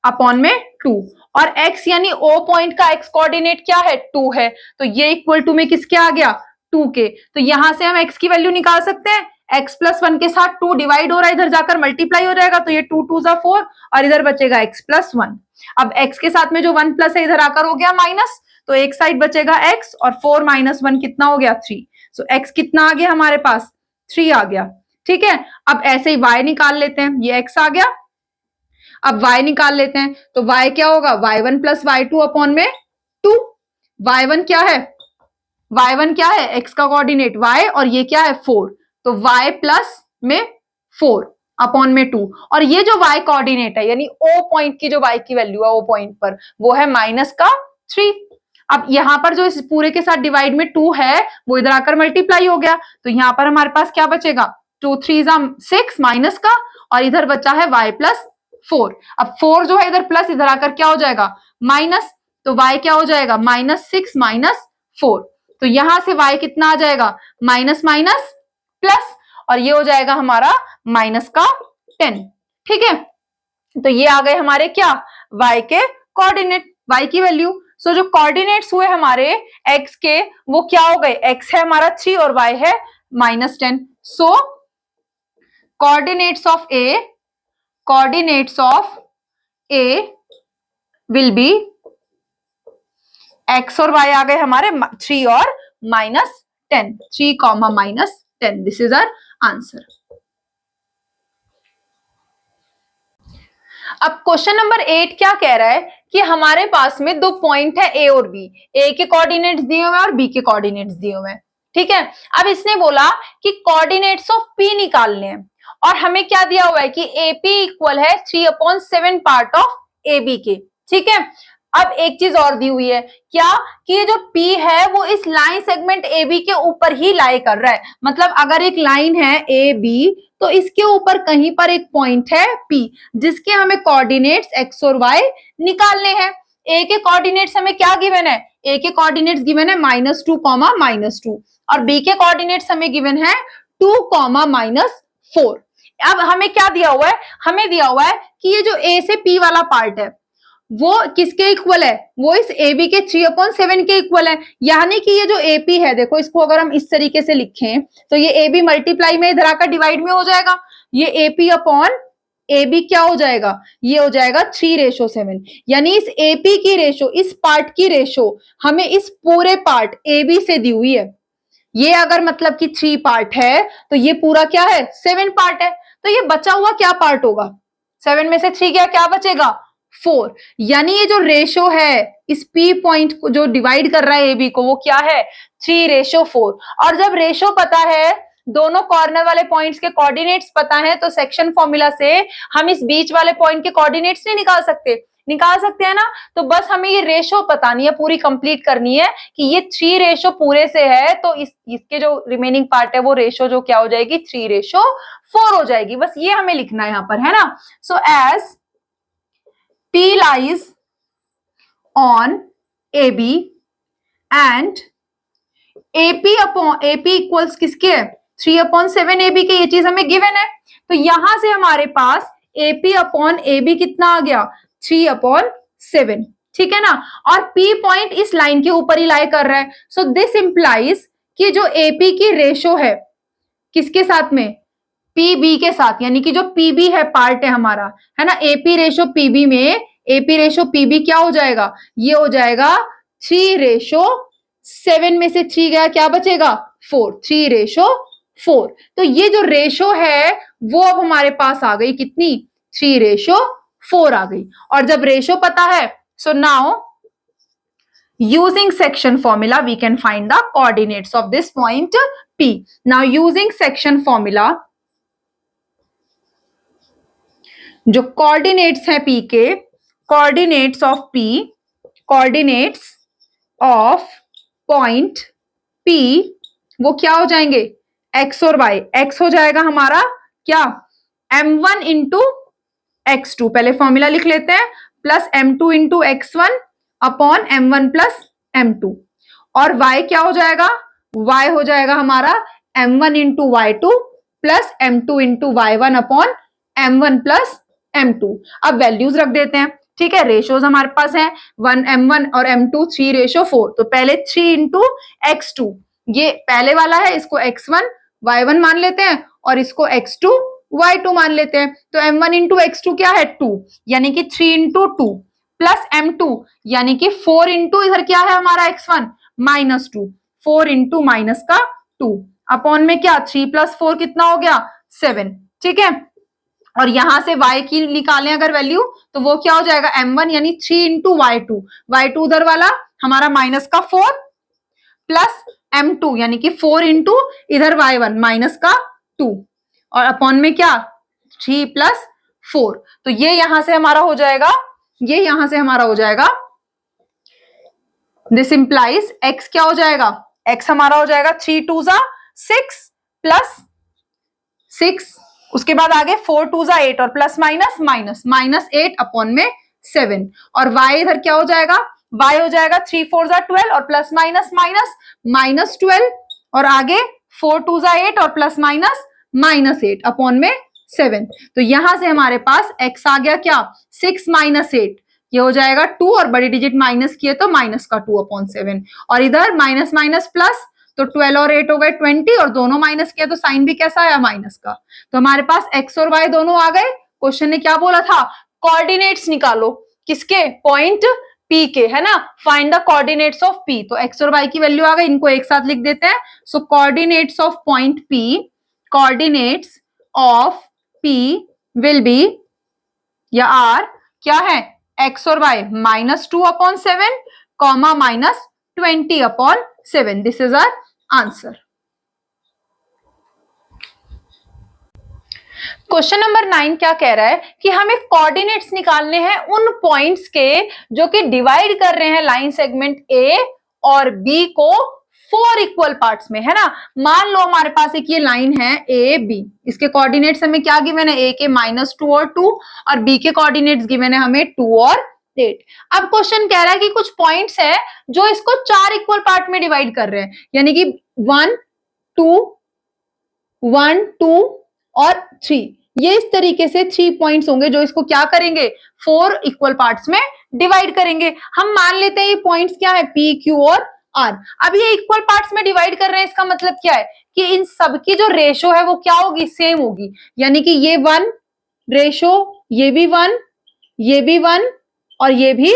अपॉन में 2, और x यानी O पॉइंट का x कोऑर्डिनेट क्या है 2 है, तो ये इक्वल टू में किसके आ गया 2 के। तो यहां से हम x की वैल्यू निकाल सकते हैं, x प्लस 1 के साथ 2 डिवाइड हो रहा है इधर जाकर मल्टीप्लाई हो जाएगा, तो ये 2 2 जा 4 और इधर बचेगा x प्लस 1। अब x के साथ में जो 1 प्लस है इधर आकर हो गया माइनस, तो एक साइड बचेगा x और 4 - 1 कितना हो गया 3। सो x कितना आ गया हमारे पास 3 आ गया, ठीक है, अब ऐसे ही y निकाल लेते हैं, ये x आ गया। अब y निकाल लेते हैं तो y क्या होगा, y1 प्लस y2 अपॉन में 2। y1 क्या है, y1 क्या है, x का कोऑर्डिनेट y और ये क्या है 4, तो y प्लस में 4 अपॉन में 2, और ये जो y कोऑर्डिनेट है यानी o पॉइंट की जो y की वैल्यू है o पॉइंट पर वो है माइनस का 3। अब यहां पर जो इस पूरे के साथ डिवाइड में 2 है वो इधर आकर मल्टीप्लाई हो गया, तो यहां पर हमारे पास क्या बचेगा, 2 3 6 माइनस का, और इधर बचा है y प्लस 4। अब 4 जो है इधर प्लस, इधर आकर क्या हो जाएगा माइनस, तो y क्या हो जाएगा -6 -4, तो यहां से y कितना आ जाएगा माइनस माइनस प्लस, और ये हो जाएगा हमारा माइनस का 10। ठीक है, तो ये आ गए हमारे क्या, y के कोऑर्डिनेट, y की वैल्यू। सो जो कोऑर्डिनेट्स हुए हमारे x के वो क्या हो गए, x है हमारा 3 और y है -10। So coordinates of a will be x और y आ गए हमारे 3 और -10, 3, -10, दिस इज आवर आंसर। अब क्वेश्चन नंबर 8 क्या कह रहा है कि हमारे पास में दो पॉइंट है ए और बी, ए के कोऑर्डिनेट्स दिए हुए हैं और बी के कोऑर्डिनेट्स दिए हुए हैं। ठीक है, अब इसने बोला कि कोऑर्डिनेट्स ऑफ पी निकालने हैं, और हमें क्या दिया हुआ है कि एपी इक्वल है 3/7 पार्ट ऑफ ए बी के। ठीक है, अब एक चीज और दी हुई है क्या, कि ये जो P है वो इस लाइन सेगमेंट AB के ऊपर ही लाई कर रहा है, मतलब अगर एक लाइन है AB तो इसके ऊपर कहीं पर एक पॉइंट है P जिसके हमें कोऑर्डिनेट्स x और y निकालने हैं। A के कोऑर्डिनेट्स हमें क्या गिवन है, A के कोऑर्डिनेट्स गिवन है -2, -2, और B के कोऑर्डिनेट्स हमें गिवन है 2, -4। अब हमें क्या दिया हुआ है, हमें दिया हुआ है कि ये जो A से P वाला पार्ट है वो किसके इक्वल है, वो इस AB के 3/7 के इक्वल है, यानी कि ये जो AP है, देखो इसको अगर हम इस तरीके से लिखें तो ये AB मल्टीप्लाई में इधर आकर डिवाइड में हो जाएगा, ये AP अपॉन AB क्या हो जाएगा, ये हो जाएगा 3:7, यानी इस AP की रेशो, इस पार्ट की रेशो हमें इस पूरे पार्ट AB से दी हुई है। ये अगर मतलब कि 3 पार्ट है तो ये पूरा क्या है 7 पार्ट है, तो ये बचा हुआ क्या पार्ट होगा, 7 में से 3 गया, क्या बचेगा 4, यानी ये जो रेशो है इस P पॉइंट को जो डिवाइड कर रहा है AB को वो क्या है 3:4। और जब रेशो पता है, दोनों कॉर्नर वाले पॉइंट्स के कोऑर्डिनेट्स पता है, तो सेक्शन फॉर्मूला से हम इस बीच वाले पॉइंट के कोऑर्डिनेट्स नहीं निकाल सकते हैं ना, तो बस हमें ये रेशो बतानी है, पूरी कंप्लीट करनी है कि ये 3 रेशो पूरे से है, तो इसके जो रिमेनिंग पार्ट है वो रेशो जो क्या हो जाएगी 3:4 हो जाएगी, बस ये हमें लिखना है यहाँ पर, है ना। So as P lies on AB and AP equals किसके, 3/7 AB के, ये चीज हमें गिवन है, तो यहां से हमारे पास AP अपॉन AB कितना आ गया 3/7। ठीक है ना, और P पॉइंट इस लाइन के ऊपर ही लाई कर रहा है, सो दिस इंप्लाइज कि जो AP की रेशो है किसके साथ में, PB के साथ, यानी कि जो PB है पार्ट है हमारा, है ना, AP रेशो PB में AP रेशो PB क्या हो जाएगा, ये हो जाएगा 3:7 में से 3 गया, क्या बचेगा 4, 3:4। तो ये जो रेशो है वो अब हमारे पास आ गई कितनी 3:4 आ गई, और जब रेशो पता है, so now using section formula we can find the coordinates of this point P. Now using section formula, जो कोऑर्डिनेट्स है P के, coordinates of P, coordinates of point P वो क्या हो जाएंगे x और y, x हो जाएगा हमारा क्या m1 इंटू x2, पहले फॉर्मूला लिख लेते हैं, plus m2 into x1 upon m1 plus m2, और y क्या हो जाएगा, y हो जाएगा हमारा m1 into y2 plus m2 into y1 upon m1 plus m2। अब वैल्यूज रख देते हैं, ठीक है, रेशोज हमारे पास है 1 m1 और m2 3:4, तो पहले 3 इंटू x2, ये पहले वाला है, इसको x1 y1 मान लेते हैं और इसको x2 y2 मान लेते हैं, तो m1 इंटू x2 क्या है 2, यानी कि 3 इंटू 2 प्लस m2 यानी कि 4 इंटू इधर क्या है हमारा x1 -2, 4 इंटू माइनस का 2 अपॉन में क्या 3 + 4 कितना हो गया 7, ठीक है। और यहां से y की निकालें अगर वैल्यू, तो वो क्या हो जाएगा m1 यानी 3 इंटू y2 उधर वाला हमारा माइनस का 4 प्लस m2 यानी कि 4 इंटू इधर y1 माइनस का 2 और अपॉन में क्या 3 प्लस 4। तो ये यहां से हमारा हो जाएगा, ये यहां से हमारा हो जाएगा, दिस इंप्लाइज x क्या हो जाएगा, x हमारा हो जाएगा 3 2 जा 6 प्लस 6, उसके बाद आगे 4 2 जा 8 और प्लस माइनस माइनस 8 अपॉन में 7 और y इधर क्या हो जाएगा, y हो जाएगा 3 4 जा 12 और प्लस माइनस 12 और आगे 4 2 जा 8 और प्लस माइनस 8 अपॉन में 7। तो यहां से हमारे पास x आ गया क्या 6 माइनस 8, ये हो जाएगा 2 और बड़ी डिजिट माइनस किए तो माइनस का 2 अपॉन 7 और इधर माइनस माइनस प्लस तो 12 और 8 हो गए 20 और दोनों माइनस किया तो साइन भी कैसा आया माइनस का। तो हमारे पास x और y दोनों आ गए। क्वेश्चन ने क्या बोला था, कोऑर्डिनेट्स निकालो किसके, पॉइंट P के, है ना, find the coordinates of P। तो x और y की वैल्यू आ गई, इनको एक साथ लिख देते हैं। So coordinates of point P, coordinates of P will be या आर क्या है x और y -2 upon 7 comma -20 upon 7। This is our answer. Question number 9 क्या कह रहा है कि हमें कोऑर्डिनेट्स निकालने हैं उन पॉइंट्स के जो कि डिवाइड कर रहे हैं लाइन सेगमेंट A और B को 4 इक्वल पार्ट्स में, है ना। मान लो हमारे पास एक ये लाइन है A B, इसके कोऑर्डिनेट्स हमें क्या गिवन है, A के -2 और 2 और B के कोऑर्डिनेट्स गिवन है हमें 2 और 8। अब क्वेश्चन कह रहा है कि कुछ पॉइंट्स है जो इसको 4 इक्वल पार्ट में डिवाइड कर रहे हैं, यानी कि 1 2 और 3, ये इस तरीके से 3 पॉइंट्स होंगे जो इसको क्या करेंगे 4 इक्वल पार्ट्स में डिवाइड करेंगे। हम मान लेते हैं ये पॉइंट्स क्या है P Q और R। अब ये इक्वल पार्ट्स में डिवाइड कर रहे हैं, इसका मतलब क्या है कि इन सबकी जो रेशो है वो क्या होगी, सेम होगी, यानी कि ये 1 रेशो, ये भी 1, ये भी 1 और ये भी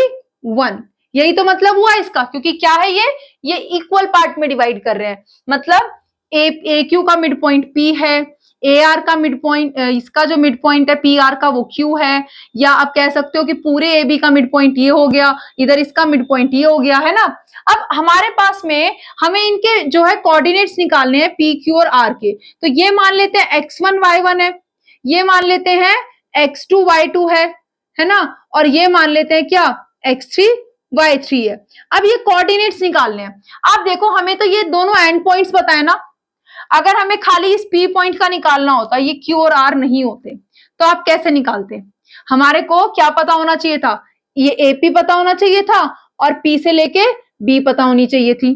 1। यही तो मतलब हुआ इसका, क्योंकि क्या है ये इक्वल पार्ट में डिवाइड कर रहे हैं। मतलब ए क्यू का मिड पॉइंट P है, ए आर का मिड पॉइंट, इसका जो मिड पॉइंट है पी आर का वो Q है, या आप कह सकते हो कि पूरे ए बी का मिड पॉइंट ये हो गया, इधर इसका मिड पॉइंट ये हो गया, है ना। अब हमारे पास में हमें इनके जो है कोऑर्डिनेट्स निकालने हैं P Q और R के। तो ये मान लेते हैं x1 y1 है, ये मान लेते हैं x2 y2 है ना, और ये मान लेते हैं क्या x3 y3 है। अब ये कोऑर्डिनेट्स निकालने हैं। आप देखो हमें तो ये दोनों एंड पॉइंट्स पता है ना, अगर हमें खाली इस P पॉइंट का निकालना होता, ये Q और R नहीं होते, तो आप कैसे निकालते। हमारे को क्या पता होना चाहिए था, ये AP पता होना चाहिए था और P से लेके B पता होनी चाहिए थी।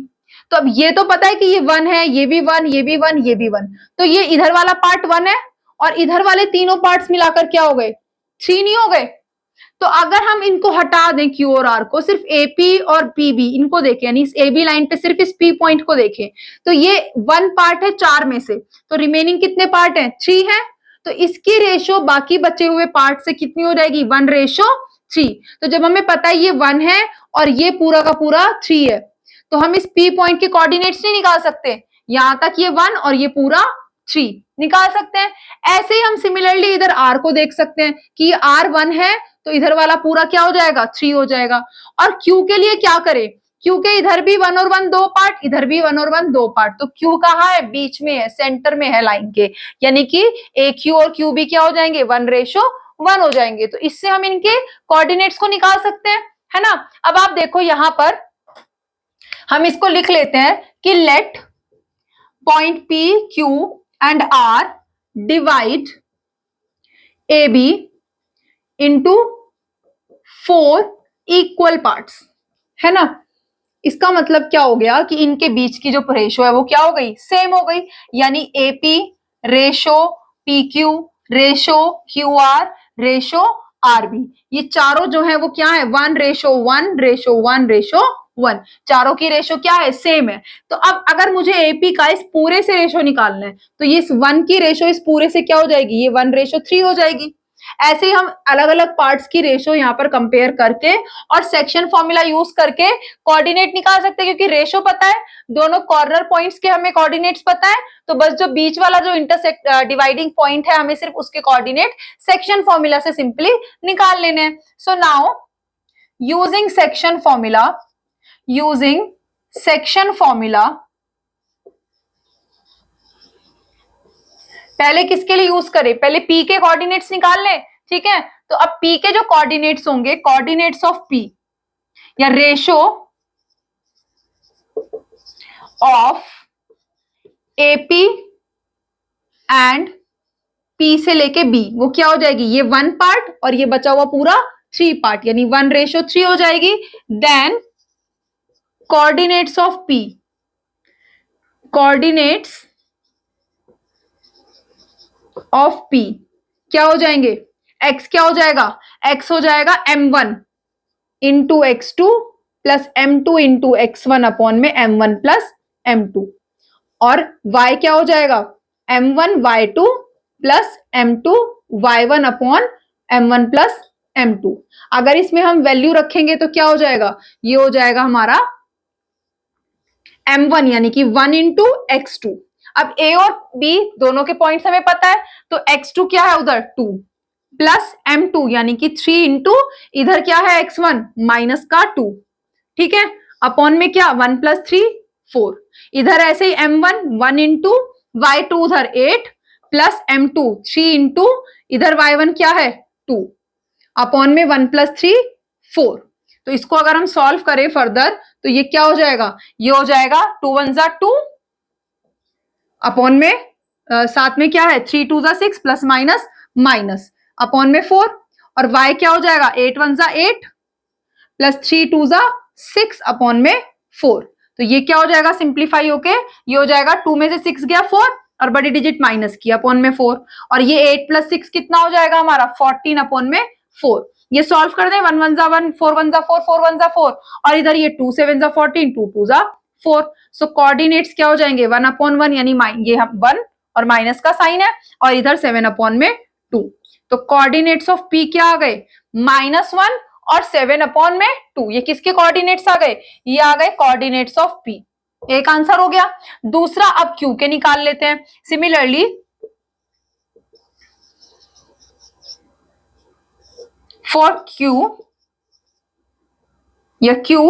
तो अब ये तो पता है कि ये 1 है, ये भी 1, ये भी 1, ये भी 1, तो ये इधर वाला पार्ट 1 है और इधर वाले तीनों पार्ट्स मिलाकर क्या हो गए 3 नहीं हो गए। तो अगर हम इनको हटा दें Q और R को, सिर्फ AP और PB इनको देखें, यानी इस AB लाइन पे सिर्फ इस P पॉइंट को देखें, तो ये 1 पार्ट है 4 में से, तो रिमेनिंग कितने पार्ट हैं 3 है। तो इसकी रेशो बाकी बचे हुए पार्ट से कितनी हो जाएगी 1:3। तो जब हमें पता है ये 1 है और ये पूरा का पूरा 3 है, तो हम इस P पॉइंट के कोऑर्डिनेट्स नहीं निकाल सकते, यहां तक ये 1 और ये पूरा 3 निकाल सकते हैं। ऐसे ही हम सिमिलरली इधर R को देख सकते हैं कि ये R1 है, तो इधर वाला पूरा क्या हो जाएगा 3 हो जाएगा। और Q के लिए क्या करें, Q के इधर भी 1 और 1 2 पार्ट, इधर भी 1 और 1 2 पार्ट, तो Q कहाँ है बीच में है, सेंटर में है लाइन के, यानी कि AQ और QB क्या हो जाएंगे 1:1 हो जाएंगे। तो इससे हम इनके कोऑर्डिनेट्स को निकाल सकते हैं, है ना। अब आप देखो यहां पर हम इसको लिख लेते हैं कि let point P Q and R divide AB into 4 equal parts, है ना। इसका मतलब क्या हो गया कि इनके बीच की जो रेशो है वो क्या हो गई सेम हो गई, यानी AP ratio PQ ratio QR ratio RB, ये चारों जो है वो क्या है 1:1:1:1, चारों की रेशो क्या है सेम है। तो अब अगर मुझे AP का इस पूरे से रेशो निकालना है, तो ये इस 1 की रेशो इस पूरे से क्या हो जाएगी, ये 1:3 हो जाएगी। ऐसे ही हम अलग अलग पार्ट्स की रेशो यहाँ पर कंपेयर करके और सेक्शन फॉर्मूला यूज करके कोऑर्डिनेट निकाल सकते हैं, क्योंकि रेशो पता है, दोनों कॉर्नर पॉइंट्स के हमें कोऑर्डिनेट्स पता है, तो बस जो बीच वाला जो इंटरसेक्ट डिवाइडिंग पॉइंट है हमें सिर्फ उसके कोऑर्डिनेट सेक्शन फॉर्मूला से सिंपली निकाल लेने हैं। So now using section formula पहले किसके लिए यूज करें, पहले पी के कोऑर्डिनेट्स निकाल लें, ठीक है। तो अब पी के जो कोऑर्डिनेट्स होंगे, कोऑर्डिनेट्स ऑफ पी या ratio of AP and P से लेके बी, वो क्या हो जाएगी, ये 1 पार्ट और ये बचा हुआ पूरा 3 पार्ट, यानी 1:3 हो जाएगी। Then coordinates of P, coordinates of P क्या हो जाएंगे, x क्या हो जाएगा, x हो जाएगा m1 into x2 plus m2 into x1 upon में m1 प्लस m2, और y क्या हो जाएगा, m1 y2 plus m2 y1 upon m1 plus m2। अगर इसमें हम वैल्यू रखेंगे तो क्या हो जाएगा, ये हो जाएगा हमारा m1 यानी कि 1 इंटू x2। अब a और b दोनों के पॉइंट्स हमें पता है, तो x2 क्या है उधर 2 प्लस m2 यानी कि 3 इंटू इधर क्या है x1 माइनस का 2, ठीक है, अपॉन में क्या 1 प्लस 3 4, इधर ऐसे ही m1 1 इंटू y2 उधर 8 प्लस m2 3 इंटू इधर y1 क्या है 2 अपॉन में 1 प्लस 3 4। तो इसको अगर हम सॉल्व करें फर्दर तो ये क्या हो जाएगा, ये हो जाएगा 2 1 जा 2 अपॉन में साथ में क्या है 3 2 जा 6 प्लस माइनस माइनस अपॉन में 4, और y क्या हो जाएगा 8 1 जा 8 प्लस 3 2 जा 6 अपॉन में 4। तो ये क्या हो जाएगा सिंप्लीफाई होके, ये हो जाएगा 2 में से 6 गया 4 और बड़ी डिजिट माइनस किया अपॉन में 4, और ये 8 प्लस 6 कितना हो जाएगा हमारा 14 अपॉन में 4। ये सॉल्व कर दें, 1 1 जा 1 4 1 जा 4 4 1 जा 4, और इधर ये 2 7 जा 14 2 2 जा 4। सो कोऑर्डिनेट्स क्या हो जाएंगे 1 अपॉन 1 यानी ये 1 और माइनस का साइन है, और इधर 7 अपॉन में 2। तो कोऑर्डिनेट्स ऑफ पी क्या आ गए -1 और 7 अपॉन में 2। ये किसके कोऑर्डिनेट्स आ गए, ये आ गए कोऑर्डिनेट्स ऑफ पी। एक आंसर हो गया। दूसरा अब क्यू के निकाल लेते हैं। सिमिलरली फॉर क्यू या क्यू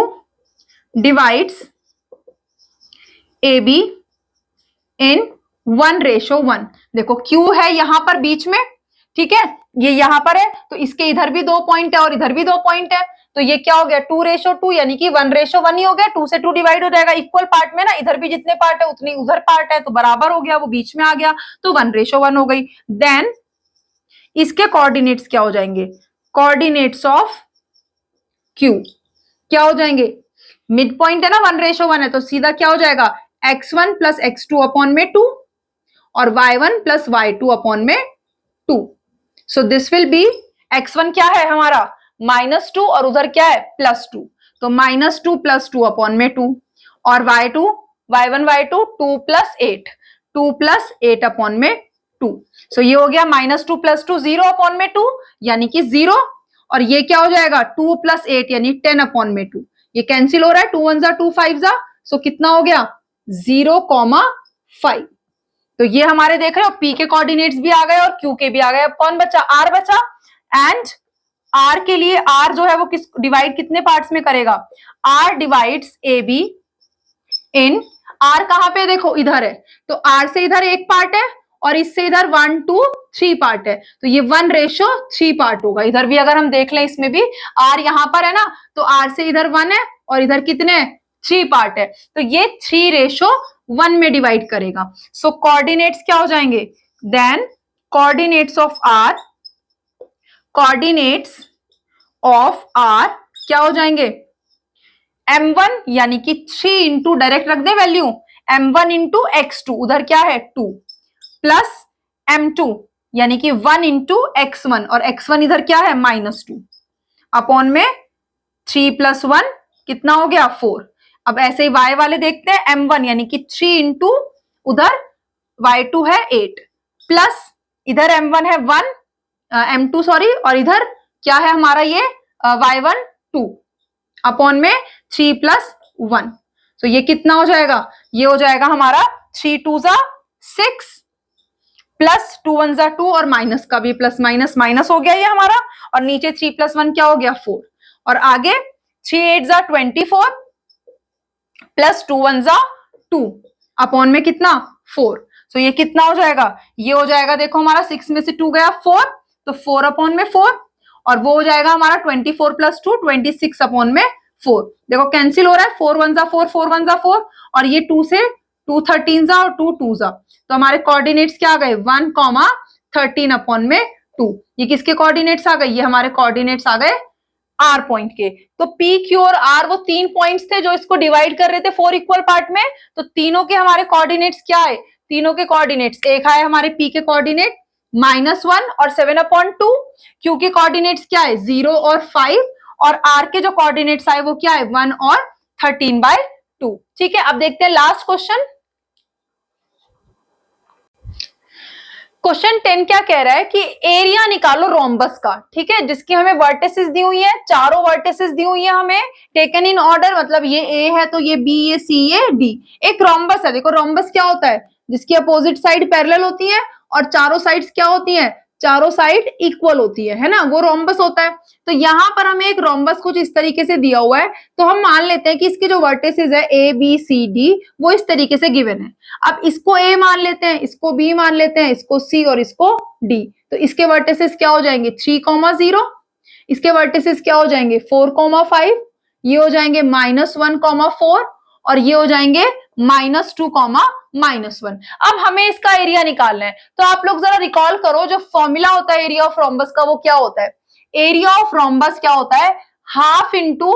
डिवाइड्स ए बी इन 1:1। देखो क्यू है यहां पर बीच में, ठीक है, ये यहां पर है, तो इसके इधर भी 2 पॉइंट है और इधर भी 2 पॉइंट है, तो ये क्या हो गया 2:2 यानी कि 1:1 ही हो गया। 2 से 2 डिवाइड हो जाएगा इक्वल पार्ट में ना, इधर भी जितने पार्ट है उतनी उधर पार्ट है, तो बराबर हो गया, वो बीच में आ गया, तो 1:1 हो गई। देन इसके कोऑर्डिनेट्स क्या हो जाएंगे, कोऑर्डिनेट्स ऑफ क्यू क्या हो जाएंगे, मिड पॉइंट है ना 1:1 है, तो सीधा क्या हो जाएगा x1 प्लस x2 अपॉन में 2 और y1 प्लस y2 अपॉन में 2। So this will be x1 क्या है हमारा -2 और उधर क्या है +2, तो -2 प्लस 2 अपॉन में 2, और y1 y2 2 plus 8 2 plus 8 upon में 2। सो ये हो गया -2 प्लस 2 0 अपॉन में 2 यानी कि 0, और ये क्या हो जाएगा 2 प्लस 8 यानी 10 अपॉन में 2। ये कैंसिल हो रहा है, 2 1 जा 2 5 जा, सो कितना हो गया 0,5। तो ये हमारे देख रहे हो पी के कोऑर्डिनेट्स भी आ गए और क्यू के भी आ गए। अब कौन बचा, आर बचा, एंड आर के लिए आर जो है वो किस डिवाइड कितने पार्ट्स में करेगा, R divides A B in, R कहां पे देखो इधर है, तो आर से इधर एक पार्ट है और इससे इधर 1 2 3 पार्ट है, तो ये 1:3 पार्ट होगा। इधर भी अगर हम देख लें इसमें भी आर यहां पर है ना, तो आर से इधर 1 है और इधर कितने 3 पार्ट है, तो ये 3:1 में डिवाइड करेगा। सो कोऑर्डिनेट्स क्या हो जाएंगे, then coordinates of R, coordinates of R क्या हो जाएंगे m1 यानी कि 3 इंटू डायरेक्ट रख दे वैल्यू, m1 इंटू x2 उधर क्या है 2 प्लस m2 यानी कि 1 इंटू x1 और x1 इधर क्या है -2 अपॉन में 3 प्लस 1 कितना हो गया 4। अब ऐसे ही y वाले देखते हैं, m1 यानी कि 3 इंटू उधर y2 है 8 प्लस इधर m1 है 1 m2 सॉरी, और इधर क्या है हमारा ये y1 2 अपॉन में 3 + 1। तो ये कितना हो जाएगा, ये हो जाएगा हमारा 3 2 ज़ा 6 प्लस 2 1 ज़ा 2 और माइनस का भी प्लस माइनस माइनस हो गया ये हमारा, और नीचे 3 + 1 क्या हो गया 4, और आगे 3 8 ज़ा 24 प्लस 2 1 ज़ा 2 अपॉन में कितना 4। तो ये कितना हो जाएगा, ये हो जाएगा देखो हमारा 6 में से 2 गया 4, तो 4 अपॉन में 4, और वो हो जाएगा हमारा 24 + 2 26 अपॉन में 4। देखो कैंसिल हो रहा है, 4 1 ज़ा 4 4 1 ज़ा 4, और ये 2 से 2 13 ज़ा और 2 2 ज़ा, तो हमारे कोऑर्डिनेट्स क्या आ गए 1, 13 अपॉन में 2। ये किसके कोऑर्डिनेट्स आ गए, ये हमारे कोऑर्डिनेट्स आ गए आर पॉइंट के। तो पी क्यू और आर वो 3 पॉइंट्स थे जो इसको डिवाइड कर रहे थे 4 इक्वल पार्ट में, तो तीनों के हमारे कोऑर्डिनेट्स क्या है, तीनों के कोऑर्डिनेट्स, एक आए हमारे पी के कोऑर्डिनेट -1 और 7/2, क्यू के कोऑर्डिनेट्स क्या है 0 और 5, और आर के जो कोऑर्डिनेट्स आए वो क्या है 1 और 13/2। ठीक है, अब देखते हैं लास्ट क्वेश्चन। क्वेश्चन 10 क्या कह रहा है कि एरिया निकालो रोम्बस का, ठीक है, जिसकी हमें वर्टिसेस दी हुई है, चारों वर्टिसेस दी हुई है हमें, टेकन इन ऑर्डर, मतलब ये ए है तो ये बी, ये सी, ये डी। एक रोम्बस है, देखो रोम्बस क्या होता है, जिसकी अपोजिट साइड पैरेलल होती है और चारों साइड्स क्या होती हैं, चारों साइड इक्वल होती है ना, वो रोम्बस होता है। तो यहाँ पर हमें एक रोम्बस कुछ इस तरीके से दिया हुआ है, तो हम मान लेते हैं कि इसके जो वर्टिसेस है ए बी सी डी वो इस तरीके से गिवन है। अब इसको ए मान लेते हैं, इसको बी मान लेते हैं, इसको सी और इसको डी, तो इसके वर्टिसेस क्या हो जाएंगे 3, 0, इसके वर्टिसेस क्या हो जाएंगे 4, 5, ये हो जाएंगे -1, 4, और ये हो जाएंगे -2, -1। अब हमें इसका एरिया निकालना है, तो आप लोग जरा रिकॉल करो, जो फॉर्मूला होता है एरिया ऑफ रोम्बस का वो क्या होता है, एरिया ऑफ रोम्बस क्या होता है, half into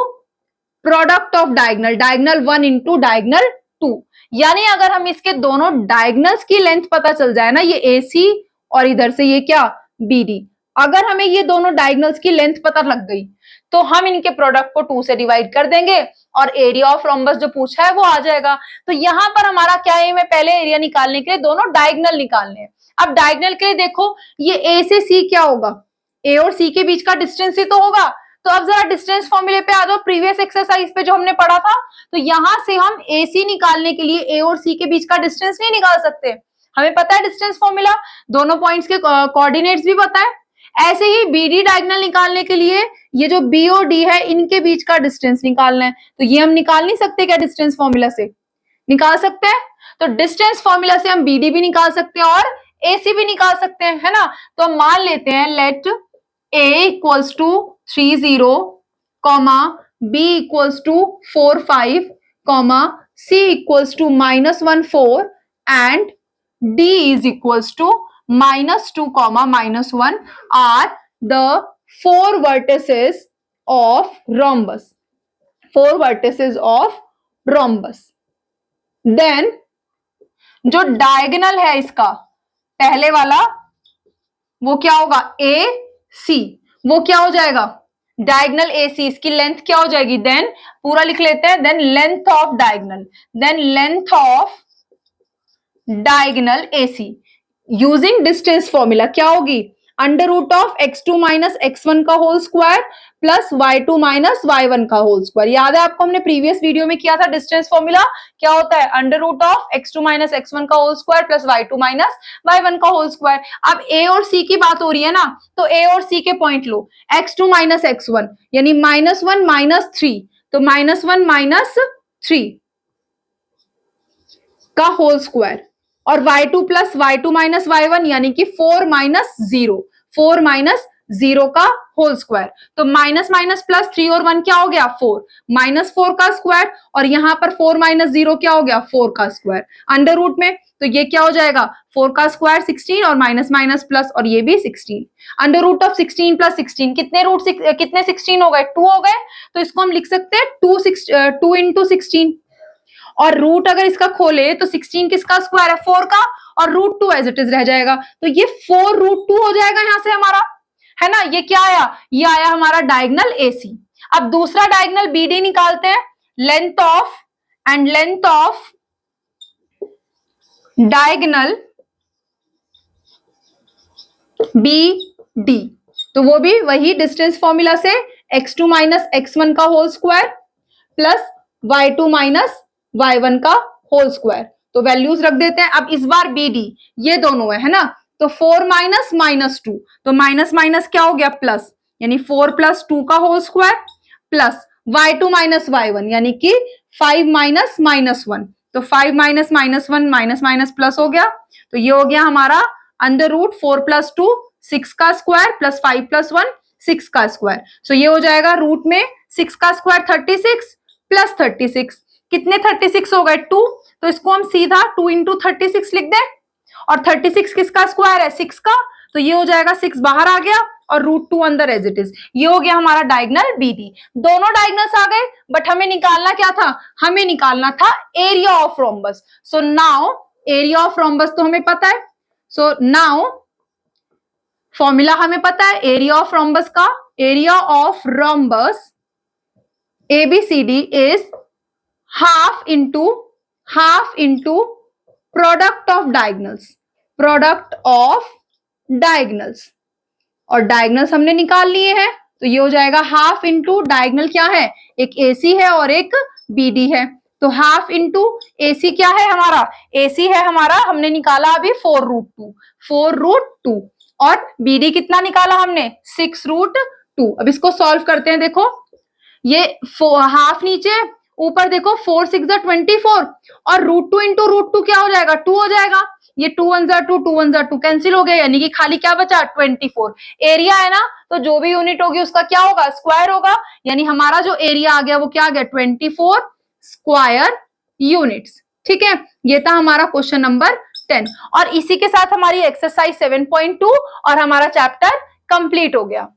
product of diagonal, diagonal 1 into diagonal 2। यानी अगर हम इसके दोनों डायगनल्स की लेंथ पता चल जाए ना, ये AC और इधर से ये क्या BD, अगर हमें ये दोनों डायगनल्स की लेंथ पता लग गई तो हम इनके प्रोडक्ट को 2 से डिवाइड कर देंगे और एरिया ऑफ रोम्बस जो पूछा है वो आ जाएगा। तो यहां पर हमारा क्या है, मैं पहले एरिया निकालने के लिए दोनों डायगनल निकालने हैं। अब डायगनल के लिए देखो, ये A से C क्या होगा, A और C के बीच का डिस्टेंस ही तो होगा। तो अब जरा डिस्टेंस फॉर्मूले पे आ जाओ, प्रीवियस एक्सरसाइज पे जो हमने पढ़ा था, तो यहां से हम AC निकालने के लिए A और C के बीच का डिस्टेंस नहीं निकाल सकते, हमें पता है डिस्टेंस फॉर्मूला, दोनों पॉइंट्स के कोऑर्डिनेट्स भी पता है। ऐसे ही BD डायगोनल निकालने के लिए ये जो B और D है इनके बीच का डिस्टेंस निकालना है, तो ये हम निकाल नहीं सकते क्या, डिस्टेंस फॉर्मूला से निकाल सकते हैं। तो डिस्टेंस फॉर्मूला से हम BD भी निकाल सकते हैं और AC भी निकाल सकते हैं, है ना। तो हम मान लेते हैं let A equals to 3 0, B equals to 4 5, C equals to -1 4 and D is equals to -2, -1 are the 4 vertices of rhombus. 4 vertices of rhombus. Then जो डायगोनल है इसका पहले वाला वो क्या होगा AC, वो क्या हो जाएगा डायगोनल AC, इसकी लेंथ क्या हो जाएगी, देन पूरा लिख लेते हैं, then length of diagonal, then length of diagonal AC using distance formula क्या होगी, √of x2 - x1 का whole square plus y2 - y1 का होल स्क्वायर। याद है आपको, हमने प्रीवियस वीडियो में किया था डिस्टेंस फॉर्मूला क्या होता है, √of x2 - x1 का whole square plus y2 - y1 का होल स्क्वायर। अब A और C की बात हो रही है ना, तो A और C के पॉइंट लो, x2 - x1 यानी -1 - 3, तो -1 - 3 का होल स्क्वायर, और y2 + y2 - y1 यानी कि 4 - 0 का होल स्क्वायर। तो माइनस माइनस प्लस 3 और 1 क्या हो गया 4, -4 का स्क्वायर, और यहां पर 4 - 0 क्या हो गया 4 का स्क्वायर अंडर रूट में, तो ये क्या हो जाएगा 4 का स्क्वायर 16 और माइनस माइनस प्लस, और ये भी 16 √of 16 + 16 कितने 16 हो गए 2 हो गए, तो इसको हम लिख सकते हैं 2 × 16, और रूट अगर इसका खोले तो 16 किसका स्क्वायर है 4 का, और √2 एज इट इज रह जाएगा, तो ये 4√2 हो जाएगा यहां से हमारा, है ना। ये क्या आया, ये आया हमारा डायगोनल AC। अब दूसरा डायगोनल BD निकालते हैं, length of diagonal BD D. तो वो भी वही डिस्टेंस फॉर्मूला से x2 माइनस x1 का whole square plus y2 minus y1 का होल स्क्वायर। तो वैल्यूज रख देते हैं। अब इस बार बी डी ये दोनों है ना, तो 4 माइनस माइनस 2, तो माइनस माइनस क्या हो गया प्लस, यानी 4 प्लस 2 का whole square plus y2 minus y1 यानी कि 5 माइनस माइनस 1, तो 5 minus minus 1 minus minus plus हो गया। तो ये हो गया हमारा अंडर रूट 4 प्लस 2 6 का स्क्वायर प्लस 5 प्लस 1 6 का स्क्वायर। सो ये हो जाएगा रूट में 6 का स्क्वायर 36 प्लस 36, कितने 36 हो गए 2, तो इसको हम सीधा 2 इंटू 36 लिख दें। और 36 किसका स्क्वायर है 6 का, तो ये हो जाएगा 6 बाहर आ गया और रूट 2 अंदर एज इट इज। ये हो गया हमारा डायगोनल बीडी। दोनों डायगोनल्स आ गए, बट हमें निकालना क्या था, हमें निकालना था area of rhombus. So now area of rhombus तो हमें पता है। सो नाउ फॉर्मूला हमें पता है एरिया ऑफ रोम्बस का, area of rhombus ABCD is half into product of diagonals, product of diagonals. और डायगोनल्स हमने निकाल लिए हैं, तो ये हो जाएगा हाफ इंटू डायगोनल क्या है, एक AC है और एक BD है। तो हाफ इंटू AC क्या है हमारा, AC है हमारा, हमने निकाला अभी 4 रूट 2 और BD कितना निकाला हमने 6 रूट 2। अब इसको सॉल्व करते हैं। देखो ये हाफ नीचे, ऊपर देखो 4 6 24 और रूट 2 इंटू रूट 2 क्या हो जाएगा 2 हो जाएगा। ये 2 1 2 2 1 2 कैंसिल हो गया, यानी कि खाली क्या बचा 24। एरिया है ना, तो जो भी यूनिट होगी उसका क्या होगा स्क्वायर होगा, यानी हमारा जो एरिया आ गया वो क्या आ गया 24 स्क्वायर यूनिट्स। ठीक है, ये था हमारा क्वेश्चन नंबर 10 और इसी के साथ हमारी एक्सरसाइज 7.2 और हमारा चैप्टर कंप्लीट हो गया।